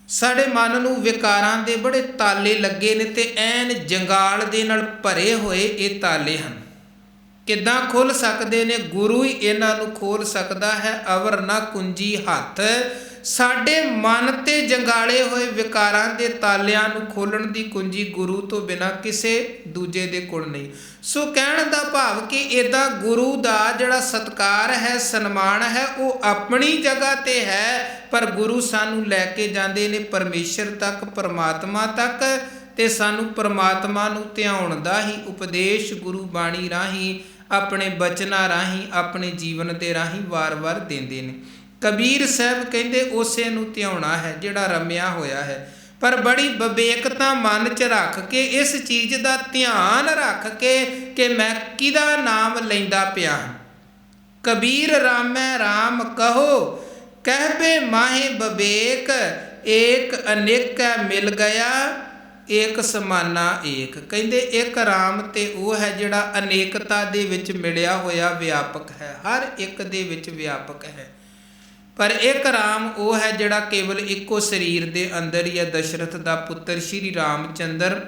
ਸਾਡੇ ਮਨ ਨੂੰ ਵਿਕਾਰਾਂ ਦੇ ਬੜੇ ਤਾਲੇ ਲੱਗੇ ਨੇ ਤੇ ਐਨ ਜੰਗਾਲ ਦੇ ਨਾਲ ਭਰੇ ਹੋਏ ਇਹ ਤਾਲੇ ਹਨ। ਕਿੱਦਾਂ ਖੁੱਲ੍ਹ ਸਕਦੇ ਨੇ? ਗੁਰੂ ਹੀ ਇਹਨਾਂ ਨੂੰ ਖੋਲ੍ਹ ਸਕਦਾ ਹੈ। ਅਵਰ ਨਾ ਕੁੰਜੀ ਹੱਥ। ਸਾਡੇ ਮਨ ਤੇ ਜੰਗਾਲੇ ਹੋਏ ਵਿਕਾਰਾਂ ਦੇ ਤਾਲਿਆਂ ਨੂੰ ਖੋਲ੍ਹਣ ਦੀ ਕੁੰਜੀ ਗੁਰੂ ਤੋਂ ਬਿਨਾਂ ਕਿਸੇ ਦੂਜੇ ਦੇ ਕੋਲ ਨਹੀਂ। ਸੋ ਕਹਿਣ ਦਾ ਭਾਵ ਕਿ ਇੱਦਾਂ ਗੁਰੂ ਦਾ ਜਿਹੜਾ ਸਤਿਕਾਰ ਹੈ, ਸਨਮਾਨ ਹੈ, ਉਹ ਆਪਣੀ ਜਗ੍ਹਾ ਤੇ ਹੈ, ਪਰ ਗੁਰੂ ਸਾਨੂੰ ਲੈ ਕੇ ਜਾਂਦੇ ਨੇ ਪਰਮੇਸ਼ਰ ਤੱਕ, ਪਰਮਾਤਮਾ ਤੱਕ। ਤੇ ਸਾਨੂੰ ਪਰਮਾਤਮਾ ਨੂੰ ਧਿਆਉਣ ਦਾ ਹੀ ਉਪਦੇਸ਼ ਗੁਰੂ ਬਾਣੀ ਰਾਹੀਂ, ਆਪਣੇ ਬਚਨਾਂ ਰਾਹੀਂ, ਆਪਣੇ ਜੀਵਨ ਦੇ ਰਾਹੀਂ ਵਾਰ-ਵਾਰ ਦਿੰਦੇ ਨੇ। ਕਬੀਰ ਸਾਹਿਬ ਕਹਿੰਦੇ ਉਸੇ ਨੂੰ ਧਿਆਉਣਾ ਹੈ ਜਿਹੜਾ ਰਮਿਆ ਹੋਇਆ ਹੈ, ਪਰ ਬੜੀ ਵਿਵੇਕਤਾ ਮਨ 'ਚ ਰੱਖ ਕੇ, ਇਸ ਚੀਜ਼ ਦਾ ਧਿਆਨ ਰੱਖ ਕੇ ਕਿ ਮੈਂ ਕਿਹਦਾ ਨਾਮ ਲੈਂਦਾ ਪਿਆ। ਕਬੀਰ ਰਾਮੈ ਰਾਮ ਕਹੋ, ਕਹਿਬੇ ਮਾਹੇ ਵਿਵੇਕ, ਏਕ ਅਨੇਕੈ ਮਿਲ ਗਿਆ, ਏਕ ਸਮਾਨਾ ਏਕ। ਕਹਿੰਦੇ ਇੱਕ ਰਾਮ ਤੇ ਉਹ ਹੈ ਜਿਹੜਾ ਅਨੇਕਤਾ ਦੇ ਵਿੱਚ ਮਿਲਿਆ ਹੋਇਆ ਵਿਆਪਕ ਹੈ, ਹਰ ਇੱਕ ਦੇ ਵਿੱਚ ਵਿਆਪਕ ਹੈ। ਪਰ ਇੱਕ ਰਾਮ ਉਹ ਹੈ ਜਿਹੜਾ ਕੇਵਲ ਇੱਕੋ ਸਰੀਰ ਦੇ ਅੰਦਰ ਹੀ ਹੈ। ਦਸ਼ਰਥ ਦਾ ਪੁੱਤਰ ਸ਼੍ਰੀ ਰਾਮ ਚੰਦਰ,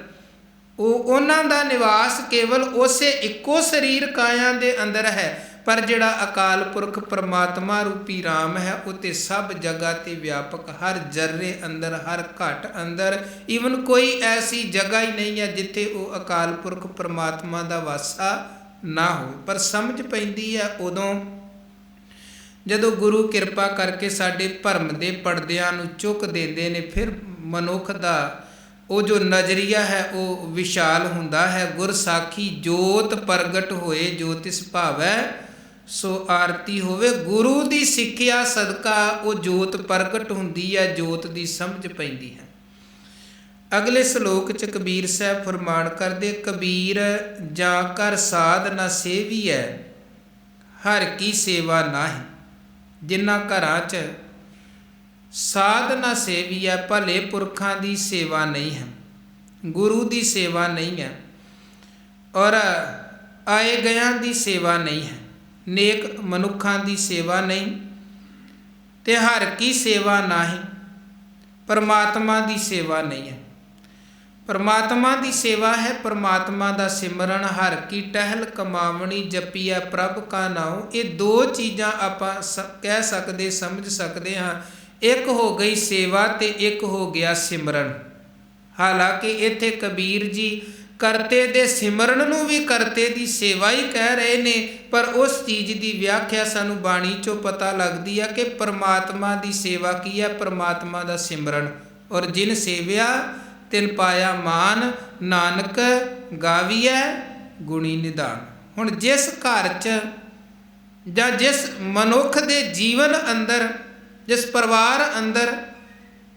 ਉਹਨਾਂ ਦਾ ਨਿਵਾਸ ਕੇਵਲ ਉਸੇ ਇੱਕੋ ਸਰੀਰ ਕਾਇਆ ਦੇ ਅੰਦਰ ਹੈ। ਪਰ ਜਿਹੜਾ ਅਕਾਲ ਪੁਰਖ ਪਰਮਾਤਮਾ ਰੂਪੀ ਰਾਮ ਹੈ, ਉਹ ਤੇ ਸਭ ਜਗ੍ਹਾ ਤੇ ਵਿਆਪਕ, ਹਰ ਜਰਰੇ ਅੰਦਰ, ਹਰ ਘਟ ਅੰਦਰ। ਈਵਨ ਕੋਈ ਐਸੀ ਜਗ੍ਹਾ ਹੀ ਨਹੀਂ ਹੈ ਜਿੱਥੇ ਉਹ ਅਕਾਲ ਪੁਰਖ ਪਰਮਾਤਮਾ ਦਾ ਵਾਸਾ ਨਾ ਹੋਵੇ। ਪਰ ਸਮਝ ਪੈਂਦੀ ਹੈ ਉਦੋਂ ਜਦੋਂ ਗੁਰੂ ਕਿਰਪਾ ਕਰਕੇ ਸਾਡੇ ਭਰਮ ਦੇ ਪਰਦਿਆਂ ਨੂੰ ਚੁੱਕ ਦਿੰਦੇ ਨੇ। ਫਿਰ ਮਨੁੱਖ ਦਾ ਉਹ ਜੋ ਨਜ਼ਰੀਆ ਹੈ ਉਹ ਵਿਸ਼ਾਲ ਹੁੰਦਾ ਹੈ। ਗੁਰ ਸਾਖੀ ਜੋਤ ਪ੍ਰਗਟ ਹੋਏ, ਜੋ ਤਿਸ ਭਾਵੈ ਸੋ ਆਰਤੀ ਹੋਵੇ। ਗੁਰੂ ਦੀ ਸਿੱਖਿਆ ਸਦਕਾ ਉਹ ਜੋਤ ਪ੍ਰਗਟ ਹੁੰਦੀ ਹੈ, ਜੋਤ ਦੀ ਸਮਝ ਪੈਂਦੀ ਹੈ। ਅਗਲੇ ਸ਼ਲੋਕ 'ਚ ਕਬੀਰ ਸਾਹਿਬ ਫਰਮਾਨ ਕਰਦੇ, ਕਬੀਰ ਜਾਂ ਕਰ ਸਾਧ ਨਾ ਸੇਵੀਐ, ਹਰ ਕੀ ਸੇਵਾ ਨਾਹੀਂ। ਜਿਨ੍ਹਾਂ ਘਰਾਂ 'ਚ ਸਾਧ ਨਾ ਸੇਵੀਐ, ਭਲੇ ਪੁਰਖਾਂ ਦੀ ਸੇਵਾ ਨਹੀਂ ਹੈ, ਗੁਰੂ ਦੀ ਸੇਵਾ ਨਹੀਂ ਹੈ, ਔਰ ਆਏ ਗਿਆਂ ਦੀ ਸੇਵਾ ਨਹੀਂ ਹੈ, ਨੇਕ ਮਨੁੱਖਾਂ ਦੀ ਸੇਵਾ ਨਹੀਂ, ਤੇ ਹਰ ਕੀ ਸੇਵਾ ਨਾਹੀਂ, ਪਰਮਾਤਮਾ ਦੀ ਸੇਵਾ ਨਹੀਂ ਹੈ। ਪਰਮਾਤਮਾ ਦੀ ਸੇਵਾ ਹੈ ਪਰਮਾਤਮਾ ਦਾ ਸਿਮਰਨ, ਹਰ ਕੀ ਟਹਿਲ ਕਮਾਵਣੀ, ਜਪੀਐ ਪ੍ਰਭ ਕਾ ਨਾਉ। ਇਹ ਦੋ ਚੀਜ਼ਾਂ ਆਪਾਂ ਕਹਿ ਸਕਦੇ, ਸਮਝ ਸਕਦੇ ਹਾਂ। ਇੱਕ ਹੋ ਗਈ ਸੇਵਾ ਤੇ ਇੱਕ ਹੋ ਗਿਆ ਸਿਮਰਨ। ਹਾਲਾਂਕਿ ਇੱਥੇ ਕਬੀਰ ਜੀ ਕਰਤੇ ਦੇ ਸਿਮਰਨ ਨੂੰ ਵੀ ਕਰਤੇ ਦੀ ਸੇਵਾ ਹੀ ਕਹਿ ਰਹੇ ਨੇ, ਪਰ ਉਸ ਚੀਜ਼ ਦੀ ਵਿਆਖਿਆ ਸਾਨੂੰ ਬਾਣੀ 'ਚੋਂ ਪਤਾ ਲੱਗਦੀ ਹੈ ਕਿ ਪਰਮਾਤਮਾ ਦੀ ਸੇਵਾ ਕੀ ਹੈ, ਪਰਮਾਤਮਾ ਦਾ ਸਿਮਰਨ। ਔਰ ਜਿਨ ਸੇਵਿਆ ਤਿਨ ਪਾਇਆ ਮਾਨ, ਨਾਨਕ ਗਾਵੀਐ ਗੁਣੀ ਨਿਧਾਨ। ਹੁਣ ਜਿਸ ਘਰ 'ਚ ਜਾਂ ਜਿਸ ਮਨੁੱਖ ਦੇ ਜੀਵਨ ਅੰਦਰ, ਜਿਸ ਪਰਿਵਾਰ ਅੰਦਰ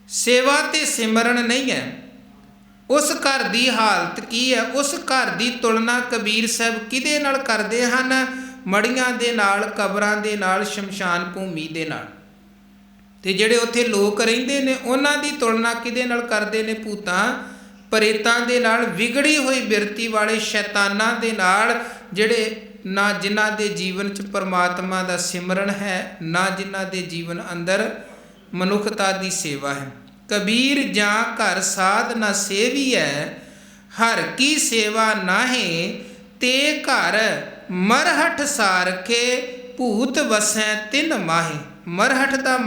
ਸੇਵਾ ਤੇ ਸਿਮਰਨ ਨਹੀਂ ਹੈ, ਉਸ ਘਰ ਦੀ ਹਾਲਤ ਕੀ ਹੈ? ਉਸ ਘਰ ਦੀ ਤੁਲਨਾ ਕਬੀਰ ਸਾਹਿਬ ਕਿਹਦੇ ਨਾਲ ਕਰਦੇ ਹਨ? ਮੜੀਆਂ ਦੇ ਨਾਲ, ਕਬਰਾਂ ਦੇ ਨਾਲ, ਸ਼ਮਸ਼ਾਨ ਭੂਮੀ ਦੇ ਨਾਲ। ਤੇ ਜਿਹੜੇ ਉੱਥੇ ਲੋਕ ਰਹਿੰਦੇ ਨੇ ਉਹਨਾਂ ਦੀ ਤੁਲਨਾ ਕਿਹਦੇ ਨਾਲ ਕਰਦੇ ਨੇ? ਭੂਤਾਂ ਪ੍ਰੇਤਾਂ ਦੇ ਨਾਲ, ਵਿਗੜੀ ਹੋਈ ਬਿਰਤੀ ਵਾਲੇ ਸ਼ੈਤਾਨਾਂ ਦੇ ਨਾਲ, ਜਿਹੜੇ ਨਾ ਜਿਨ੍ਹਾਂ ਦੇ ਜੀਵਨ 'ਚ ਪਰਮਾਤਮਾ ਦਾ ਸਿਮਰਨ ਹੈ, ਨਾ ਜਿਨ੍ਹਾਂ ਦੇ ਜੀਵਨ ਅੰਦਰ ਮਨੁੱਖਤਾ ਦੀ ਸੇਵਾ ਹੈ। ਕਬੀਰ ਜਾਂ ਘਰ ਸਾਧ ਨਾ ਸੇਵੀਐ, ਹਰ ਕੀ ਸੇਵਾ ਨਾਹੀਂ, ਤੇ ਘਰ ਮਰਹਟ ਸਾਰਖੇ, ਭੂਤ ਵਸੈ ਤਿਨ ਮਾਹੇ। ਮਰਹਟ ਦਾ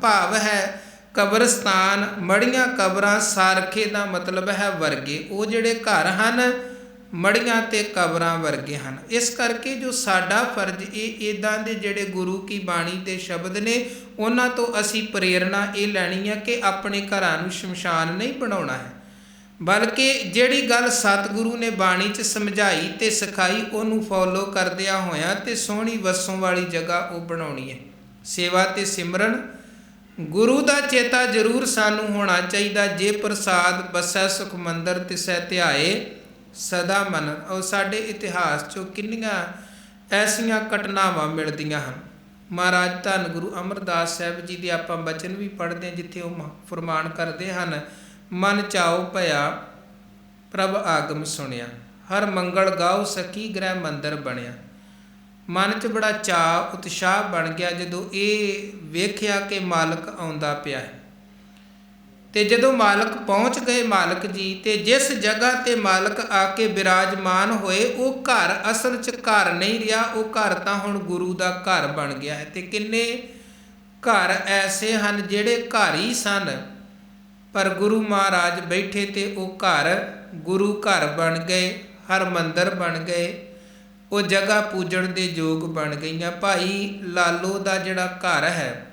ਭਾਵ ਹੈ ਕਬਰਸਤਾਨ, ਮੜੀਆਂ ਕਬਰਾਂ, ਸਾਰਖੇ ਦਾ ਮਤਲਬ ਹੈ ਵਰਗੇ। ਉਹ ਜਿਹੜੇ ਘਰ ਹਨ ਮੜੀਆਂ ਤੇ ਕਬਰਾਂ ਵਰਗੇ ਹਨ। ਇਸ ਕਰਕੇ ਜੋ ਸਾਡਾ ਫਰਜ਼, ਇਹ ਇੱਦਾਂ ਦੇ ਜਿਹੜੇ ਗੁਰੂ ਕੀ ਬਾਣੀ ਦੇ ਸ਼ਬਦ ਨੇ, ਉਹਨਾਂ ਤੋਂ ਅਸੀਂ ਪ੍ਰੇਰਣਾ ਇਹ ਲੈਣੀ ਹੈ ਕਿ ਆਪਣੇ ਘਰਾਂ ਨੂੰ ਸ਼ਮਸ਼ਾਨ ਨਹੀਂ ਬਣਾਉਣਾ ਹੈ, ਬਲਕਿ ਜਿਹੜੀ ਗੱਲ ਸਤਿਗੁਰੂ ਨੇ ਬਾਣੀ 'ਚ ਸਮਝਾਈ ਤੇ ਸਿਖਾਈ, ਉਹਨੂੰ ਫੋਲੋ ਕਰਦਿਆਂ ਹੋਇਆਂ ਤੇ ਸੋਹਣੀ ਵਸੋਂ ਵਾਲੀ ਜਗ੍ਹਾ ਉਹ ਬਣਾਉਣੀ ਹੈ। ਸੇਵਾ ਤੇ ਸਿਮਰਨ, ਗੁਰੂ ਦਾ ਚੇਤਾ ਜ਼ਰੂਰ ਸਾਨੂੰ ਹੋਣਾ ਚਾਹੀਦਾ। ਜੇ ਪ੍ਰਸਾਦ ਬਸੈ ਸੁਖ ਮੰਦਰ ਤਿਸੈ ਧਿਆਏ ਸਦਾ ਮਨ। ਔਰ ਸਾਡੇ ਇਤਿਹਾਸ 'ਚੋਂ ਕਿੰਨੀਆਂ ਐਸੀਆਂ ਘਟਨਾਵਾਂ ਮਿਲਦੀਆਂ ਹਨ। ਮਹਾਰਾਜ ਧੰਨ ਗੁਰੂ ਅਮਰਦਾਸ ਸਾਹਿਬ ਜੀ ਦੇ ਆਪਾਂ ਬਚਨ ਵੀ ਪੜ੍ਹਦੇ ਹਾਂ, ਜਿੱਥੇ ਉਹ ਫਰਮਾਨ ਕਰਦੇ ਹਨ, ਮਨ ਚਾਉ ਭਇਆ ਪ੍ਰਭ ਆਗਮ ਸੁਣਿਆ, ਹਰ ਮੰਗਲ ਗਾਉ ਸਕੀ ਗ੍ਰਹਿ ਮੰਦਰ ਬਣਿਆ। ਮਨ 'ਚ ਬੜਾ ਚਾਅ ਉਤਸ਼ਾਹ ਬਣ ਗਿਆ ਜਦੋਂ ਇਹ ਵੇਖਿਆ ਕਿ ਮਾਲਕ ਆਉਂਦਾ ਪਿਆ ਹੈ। ਤੇ ਜਦੋਂ ਮਾਲਕ ਪਹੁੰਚ ਗਏ, ਮਾਲਕ ਜੀ, ਤੇ ਜਿਸ ਜਗ੍ਹਾ ਤੇ ਮਾਲਕ ਆ ਕੇ ਬਿਰਾਜਮਾਨ ਹੋਏ, ਉਹ ਘਰ ਅਸਲ 'ਚ ਘਰ ਨਹੀਂ ਰਿਹਾ, ਉਹ ਘਰ ਤਾਂ ਹੁਣ ਗੁਰੂ ਦਾ ਘਰ ਬਣ ਗਿਆ ਹੈ। ਤੇ ਕਿੰਨੇ ਘਰ ਐਸੇ ਹਨ ਜਿਹੜੇ ਘਰ ਹੀ ਸਨ, ਪਰ ਗੁਰੂ ਮਹਾਰਾਜ ਬੈਠੇ ਤੇ ਉਹ ਘਰ ਗੁਰੂ ਘਰ ਬਣ ਗਏ, ਹਰਮੰਦਰ ਬਣ ਗਏ, ਉਹ ਜਗ੍ਹਾ ਪੂਜਣ ਦੇ ਯੋਗ ਬਣ ਗਈਆਂ। ਭਾਈ ਲਾਲੋ ਦਾ ਜਿਹੜਾ ਘਰ ਹੈ,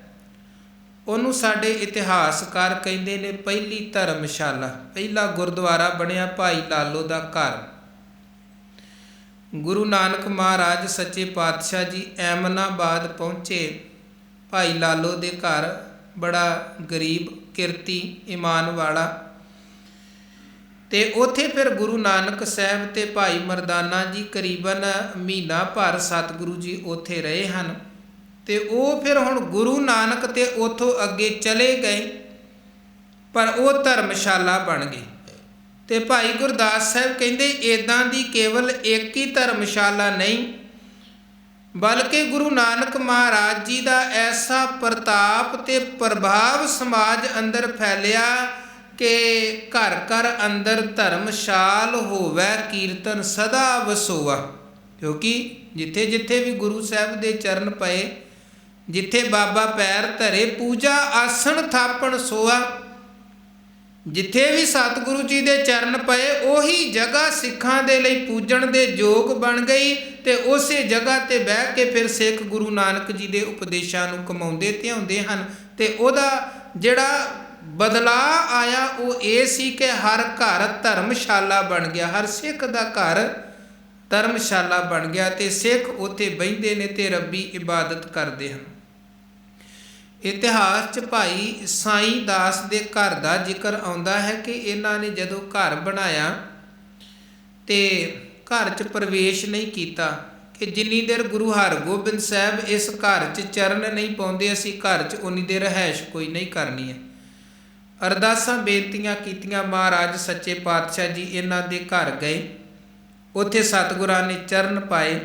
ਉਹਨੂੰ ਸਾਡੇ ਇਤਿਹਾਸਕਾਰ ਕਹਿੰਦੇ ਨੇ ਪਹਿਲੀ ਧਰਮਸ਼ਾਲਾ, ਪਹਿਲਾ ਗੁਰਦੁਆਰਾ ਬਣਿਆ ਭਾਈ ਲਾਲੋ ਦਾ ਘਰ। ਗੁਰੂ ਨਾਨਕ ਮਹਾਰਾਜ ਸੱਚੇ ਪਾਤਸ਼ਾਹ ਜੀ ਐਮਨਾਬਾਦ ਪਹੁੰਚੇ, ਭਾਈ ਲਾਲੋ ਦੇ ਘਰ, ਬੜਾ ਗਰੀਬ ਕਿਰਤੀ ਈਮਾਨ ਵਾਲਾ। ਤੇ ਉੱਥੇ ਫਿਰ ਗੁਰੂ ਨਾਨਕ ਸਾਹਿਬ ਤੇ ਭਾਈ ਮਰਦਾਨਾ ਜੀ ਕਰੀਬਨ ਮਹੀਨਾ ਭਰ ਸਤਿਗੁਰੂ ਜੀ ਉੱਥੇ ਰਹੇ ਹਨ। ਤੇ ਉਹ ਫਿਰ ਹੁਣ ਗੁਰੂ ਨਾਨਕ ਤੇ ਉੱਥੋਂ ਅੱਗੇ ਚਲੇ ਗਏ, ਪਰ ਉਹ ਧਰਮਸ਼ਾਲਾ ਬਣ ਗਈ। ਤੇ ਭਾਈ ਗੁਰਦਾਸ ਸਾਹਿਬ ਕਹਿੰਦੇ ਇੱਦਾਂ ਦੀ ਕੇਵਲ ਇੱਕ ਹੀ ਧਰਮਸ਼ਾਲਾ ਨਹੀਂ, ਬਲਕਿ ਗੁਰੂ ਨਾਨਕ ਮਹਾਰਾਜ ਜੀ ਦਾ ਐਸਾ ਪ੍ਰਤਾਪ ਤੇ ਪ੍ਰਭਾਵ ਸਮਾਜ ਅੰਦਰ ਫੈਲਿਆ ਕਿ ਘਰ ਘਰ ਅੰਦਰ ਧਰਮਸ਼ਾਲ ਹੋਵੇ, ਕੀਰਤਨ ਸਦਾ ਵਸੋਆ। ਕਿਉਂਕਿ ਜਿੱਥੇ ਜਿੱਥੇ ਵੀ ਗੁਰੂ ਸਾਹਿਬ ਦੇ ਚਰਨ ਪਏ, ਜਿੱਥੇ ਬਾਬਾ ਪੈਰ ਧਰੇ, ਪੂਜਾ ਆਸਣ ਥਾਪਣ ਸੋਆ। ਜਿੱਥੇ ਵੀ ਸਤਿਗੁਰੂ ਜੀ ਦੇ ਚਰਨ ਪਏ, ਉਹੀ ਜਗ੍ਹਾ ਸਿੱਖਾਂ ਦੇ ਲਈ ਪੂਜਣ ਦੇ ਯੋਗ ਬਣ ਗਈ। ਤੇ ਉਸੇ ਜਗ੍ਹਾ ਤੇ ਬਹਿ ਕੇ ਫਿਰ ਸਿੱਖ ਗੁਰੂ ਨਾਨਕ ਜੀ ਦੇ ਉਪਦੇਸ਼ਾਂ ਨੂੰ ਕਮਾਉਂਦੇ ਧਿਆਉਂਦੇ ਹਨ। ਤੇ ਉਹਦਾ ਜਿਹੜਾ ਬਦਲਾਅ ਆਇਆ ਉਹ ਇਹ ਸੀ ਕਿ ਹਰ ਘਰ ਧਰਮਸ਼ਾਲਾ ਬਣ ਗਿਆ। ਹਰ ਸਿੱਖ ਦਾ ਘਰ ਧਰਮਸ਼ਾਲਾ ਬਣ ਗਿਆ ਤੇ ਸਿੱਖ ਉੱਥੇ ਬਹਿੰਦੇ ਨੇ ਤੇ ਰੱਬੀ ਇਬਾਦਤ ਕਰਦੇ ਹਨ। ਇਤਿਹਾਸ 'ਚ ਭਾਈ ਸਾਈਂ ਦਾਸ ਦੇ ਘਰ ਦਾ ਜ਼ਿਕਰ ਆਉਂਦਾ ਹੈ ਕਿ ਇਹਨਾਂ ਨੇ ਜਦੋਂ ਘਰ ਬਣਾਇਆ ਤੇ ਘਰ 'ਚ ਪ੍ਰਵੇਸ਼ ਨਹੀਂ ਕੀਤਾ ਕਿ ਜਿੰਨੀ ਦੇਰ ਗੁਰੂ ਹਰਗੋਬਿੰਦ ਸਾਹਿਬ ਇਸ ਘਰ 'ਚ ਚਰਨ ਨਹੀਂ ਪਾਉਂਦੇ ਅਸੀਂ ਘਰ 'ਚ ਉਨੀ ਦੇਰ ਰਿਹਾਇਸ਼ ਕੋਈ ਨਹੀਂ ਕਰਨੀ ਹੈ। ਅਰਦਾਸਾਂ ਬੇਨਤੀਆਂ ਕੀਤੀਆਂ, ਮਹਾਰਾਜ ਸੱਚੇ ਪਾਤਸ਼ਾਹ ਜੀ ਇਹਨਾਂ ਦੇ ਘਰ ਗਏ, ਉੱਥੇ ਸਤਿਗੁਰਾਂ ਨੇ ਚਰਨ ਪਾਏ,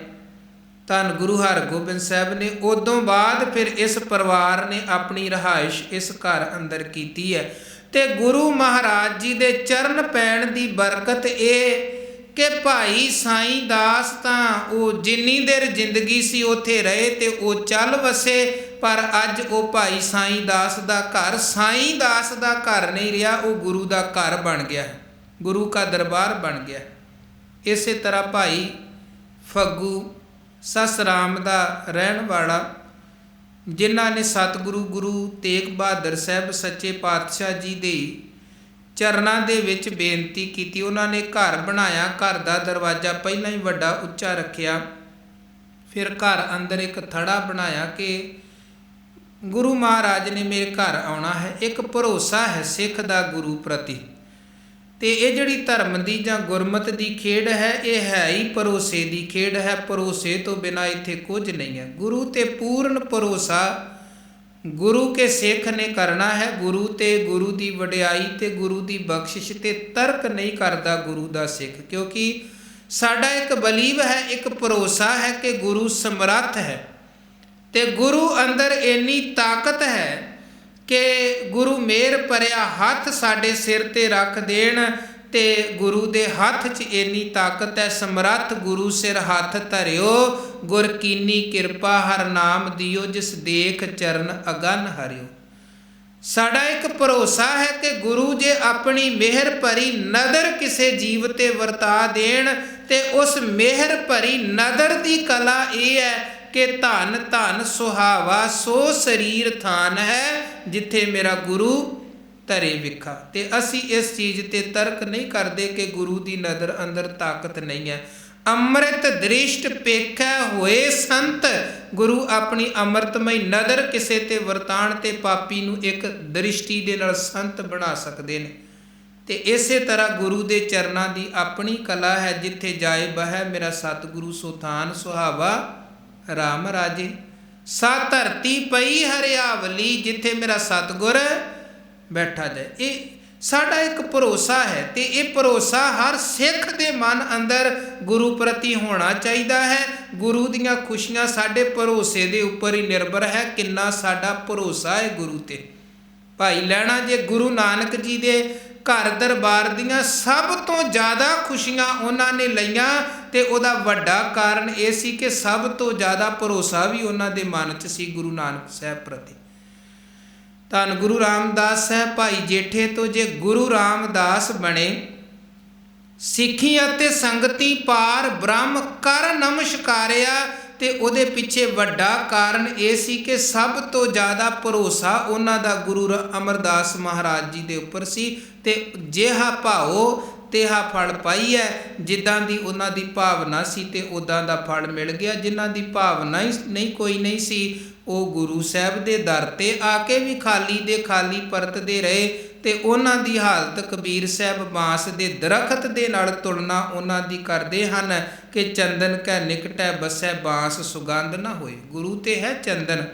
ਧੰਨ ਗੁਰੂ ਹਰਗੋਬਿੰਦ ਸਾਹਿਬ ਨੇ। ਉਦੋਂ ਬਾਅਦ ਫਿਰ ਇਸ ਪਰਿਵਾਰ ਨੇ ਆਪਣੀ ਰਿਹਾਇਸ਼ ਇਸ ਘਰ ਅੰਦਰ ਕੀਤੀ ਹੈ। ਤੇ ਗੁਰੂ ਮਹਾਰਾਜ ਜੀ ਦੇ ਚਰਨ ਪੈਣ ਦੀ ਬਰਕਤ ਇਹ ਕਿ ਭਾਈ ਸਾਈਂ ਦਾਸ ਤਾਂ ਉਹ ਜਿੰਨੀ ਦੇਰ ਜ਼ਿੰਦਗੀ ਸੀ ਉੱਥੇ ਰਹੇ ਤੇ ਉਹ ਚੱਲ ਵਸੇ, ਪਰ ਅੱਜ ਉਹ ਭਾਈ ਸਾਈਂ ਦਾਸ ਦਾ ਘਰ ਸਾਈਂ ਦਾਸ ਦਾ ਘਰ ਨਹੀਂ ਰਿਹਾ, ਉਹ ਗੁਰੂ ਦਾ ਘਰ ਬਣ ਗਿਆ, ਗੁਰੂ ਕਾ ਦਰਬਾਰ ਬਣ ਗਿਆ। ਇਸੇ ਤਰ੍ਹਾਂ ਭਾਈ ਫੱਗੂ ਸਸਰਾਮ ਦਾ ਰਹਿਣ ਵਾਲਾ, ਜਿਨ੍ਹਾਂ ਨੇ ਸਤਿਗੁਰੂ ਗੁਰੂ ਤੇਗ ਬਹਾਦਰ ਸਾਹਿਬ ਸੱਚੇ ਪਾਤਸ਼ਾਹ ਜੀ ਦੇ ਚਰਨਾਂ ਦੇ ਵਿੱਚ ਬੇਨਤੀ ਕੀਤੀ। ਉਹਨਾਂ ਨੇ ਘਰ ਬਣਾਇਆ, ਘਰ ਦਾ ਦਰਵਾਜ਼ਾ ਪਹਿਲਾਂ ਹੀ ਵੱਡਾ ਉੱਚਾ ਰੱਖਿਆ, ਫਿਰ ਘਰ ਅੰਦਰ ਇੱਕ ਥੜਾ ਬਣਾਇਆ ਕਿ ਗੁਰੂ ਮਹਾਰਾਜ ਨੇ ਮੇਰੇ ਘਰ ਆਉਣਾ ਹੈ। ਇੱਕ ਭਰੋਸਾ ਹੈ ਸਿੱਖ ਦਾ ਗੁਰੂ ਪ੍ਰਤੀ। ਤੇ ਇਹ ਜਿਹੜੀ ਧਰਮ ਦੀ ਜਾਂ ਗੁਰਮਤ ਦੀ ਖੇਡ ਹੈ, ਇਹ ਹੈ ਹੀ ਭਰੋਸੇ ਦੀ ਖੇਡ ਹੈ। ਭਰੋਸੇ ਤੋਂ ਬਿਨਾਂ ਇੱਥੇ ਕੁਝ ਨਹੀਂ ਹੈ। ਗੁਰੂ ਤੇ ਪੂਰਨ ਭਰੋਸਾ ਗੁਰੂ ਕੇ ਸਿੱਖ ਨੇ ਕਰਨਾ ਹੈ। ਗੁਰੂ ਤੇ ਗੁਰੂ ਦੀ ਵਡਿਆਈ ਤੇ ਗੁਰੂ ਦੀ ਬਖਸ਼ਿਸ਼ ਤੇ ਤਰਕ ਨਹੀਂ ਕਰਦਾ ਗੁਰੂ ਦਾ ਸਿੱਖ, ਕਿਉਂਕਿ ਸਾਡਾ ਇੱਕ ਬਲੀਵ ਹੈ, ਇੱਕ ਭਰੋਸਾ ਹੈ ਕਿ ਗੁਰੂ ਸਮਰੱਥ ਹੈ ਤੇ ਗੁਰੂ ਅੰਦਰ ਇੰਨੀ ਤਾਕਤ ਹੈ ਕਿ ਗੁਰੂ ਮਿਹਰ ਭਰਿਆ ਹੱਥ ਸਾਡੇ ਸਿਰ ਤੇ ਰੱਖ ਦੇਣ ਤੇ ਗੁਰੂ ਦੇ ਹੱਥ 'ਚ ਇੰਨੀ ਤਾਕਤ ਹੈ। ਸਮਰੱਥ ਗੁਰੂ ਸਿਰ ਹੱਥ ਧਰਿਓ, ਗੁਰ ਕੀਨੀ ਕਿਰਪਾ ਹਰ ਨਾਮ ਦਿਓ, ਜਿਸ ਦੇਖ ਚਰਨ ਅਗਨ ਹਰਿਓ। ਸਾਡਾ ਇੱਕ ਭਰੋਸਾ ਹੈ ਕਿ ਗੁਰੂ ਜੇ ਆਪਣੀ ਮਿਹਰ ਭਰੀ ਨਦਰ ਕਿਸੇ ਜੀਵ ਤੇ ਵਰਤਾ ਦੇਣ ਤੇ ਉਸ ਮਿਹਰ ਭਰੀ ਨਦਰ ਦੀ ਕਲਾ ਇਹ ਹੈ ਕਿ ਧਨ ਧਨ ਸੁਹਾਵਾ ਸੋ ਸਰੀਰ ਥਾਨ ਹੈ, ਜਿੱਥੇ ਮੇਰਾ ਗੁਰੂ ਧਰੇ ਵਿਖਾ। ਤੇ ਅਸੀਂ ਇਸ ਚੀਜ਼ ਤੇ ਤਰਕ ਨਹੀਂ ਕਰਦੇ ਕਿ ਗੁਰੂ ਦੀ ਨਜ਼ਰ ਅੰਦਰ ਤਾਕਤ ਨਹੀਂ ਹੈ। ਅੰਮ੍ਰਿਤ ਦ੍ਰਿਸ਼ਟ ਪੇਖੈ ਹੋਏ ਸੰਤ, ਗੁਰੂ ਆਪਣੀ ਅੰਮ੍ਰਿਤਮਈ ਨਜ਼ਰ ਕਿਸੇ ਤੇ ਵਰਤਾਣ ਤੇ ਪਾਪੀ ਨੂੰ ਇੱਕ ਦ੍ਰਿਸ਼ਟੀ ਦੇ ਨਾਲ ਸੰਤ ਬਣਾ ਸਕਦੇ ਨੇ। ਤੇ ਇਸੇ ਤਰ੍ਹਾਂ ਗੁਰੂ ਦੇ ਚਰਨਾਂ ਦੀ ਆਪਣੀ ਕਲਾ ਹੈ। ਜਿੱਥੇ ਜਾਏ ਬਹਿ ਮੇਰਾ ਸਤਿਗੁਰੂ ਸੁਥਾਨ ਸੁਹਾਵਾ ਰਾਮ ਰਾਜੇ, ਸਾ ਧਰਤੀ ਪਈ ਹਰਿਆਵਲੀ, ਜਿੱਥੇ ਮੇਰਾ ਸਤਿਗੁਰ ਬੈਠਾ ਜਾਏ। ਇਹ ਸਾਡਾ ਇੱਕ ਭਰੋਸਾ ਹੈ ਤੇ ਇਹ ਭਰੋਸਾ ਹਰ ਸਿੱਖ ਦੇ ਮਨ ਅੰਦਰ ਗੁਰੂ ਪ੍ਰਤੀ ਹੋਣਾ ਚਾਹੀਦਾ ਹੈ। ਗੁਰੂ ਦੀਆਂ ਖੁਸ਼ੀਆਂ ਸਾਡੇ ਭਰੋਸੇ ਦੇ ਉੱਪਰ ਹੀ ਨਿਰਭਰ ਹੈ, ਕਿੰਨਾ ਸਾਡਾ ਭਰੋਸਾ ਹੈ ਗੁਰੂ ਤੇ। ਭਾਈ ਲਹਿਣਾ ਜੇ ਗੁਰੂ ਨਾਨਕ ਜੀ ਦੇ ਘਰ ਦਰਬਾਰ ਦੀਆਂ ਸਭ ਤੋਂ ਜ਼ਿਆਦਾ ਖੁਸ਼ੀਆਂ ਉਹਨਾਂ ਨੇ ਲਈਆਂ ਤੇ ਉਹਦਾ ਵੱਡਾ ਕਾਰਨ ਇਹ ਸੀ ਕਿ ਸਭ ਤੋਂ ਜ਼ਿਆਦਾ ਭਰੋਸਾ ਵੀ ਉਹਨਾਂ ਦੇ ਮਨ 'ਚ ਸੀ ਗੁਰੂ ਨਾਨਕ ਸਾਹਿਬ ਪ੍ਰਤੀ। ਧੰਨ ਗੁਰੂ ਰਾਮਦਾਸ ਸਾਹਿਬ ਭਾਈ ਜੇਠੇ ਤੋਂ ਜੇ ਗੁਰੂ ਰਾਮਦਾਸ ਬਣੇ, ਸਿੱਖੀ ਅਤੇ ਸੰਗਤੀ ਪਾਰ ਬ੍ਰਹਮ ਕਰ ਨਮਸਕਾਰਿਆ, ਤੇ ਉਹਦੇ ਪਿੱਛੇ ਵੱਡਾ ਕਾਰਨ ਇਹ ਸੀ ਕਿ ਸਭ ਤੋਂ ਜ਼ਿਆਦਾ ਭਰੋਸਾ ਉਹਨਾਂ ਦਾ ਗੁਰੂ ਅਮਰਦਾਸ ਮਹਾਰਾਜ ਜੀ ਦੇ ਉੱਪਰ ਸੀ। ਤੇ ਜਿਹਾ ਭਾਓ ਤਿਹਾ ਫਲ ਪਾਈ ਹੈ, ਜਿੱਦਾਂ ਦੀ ਉਹਨਾਂ ਦੀ ਭਾਵਨਾ ਸੀ ਤੇ ਉੱਦਾਂ ਦਾ ਫਲ ਮਿਲ ਗਿਆ। ਜਿਨ੍ਹਾਂ ਦੀ ਭਾਵਨਾ ਹੀ ਨਹੀਂ ਕੋਈ ਨਹੀਂ ਸੀ, ਉਹ ਗੁਰੂ ਸਾਹਿਬ ਦੇ ਦਰ ਤੇ ਆ ਕੇ ਵੀ ਖਾਲੀ ਦੇ ਖਾਲੀ ਪਰਤਦੇ ਰਹੇ। ਤੇ ਉਹਨਾਂ ਦੀ ਹਾਲਤ ਕਬੀਰ ਸਾਹਿਬ ਬਾਂਸ ਦੇ ਦਰਖਤ ਦੇ ਨਾਲ ਤੁਲਨਾ ਉਹਨਾਂ ਦੀ ਕਰਦੇ ਹਨ ਕਿ ਚੰਦਨ ਕੈ ਨਿਕਟੈ ਬਸੈ ਬਾਂਸ ਸੁਗੰਧ ਨਾ ਹੋਏ। ਗੁਰੂ ਤੇ ਹੈ ਚੰਦਨ,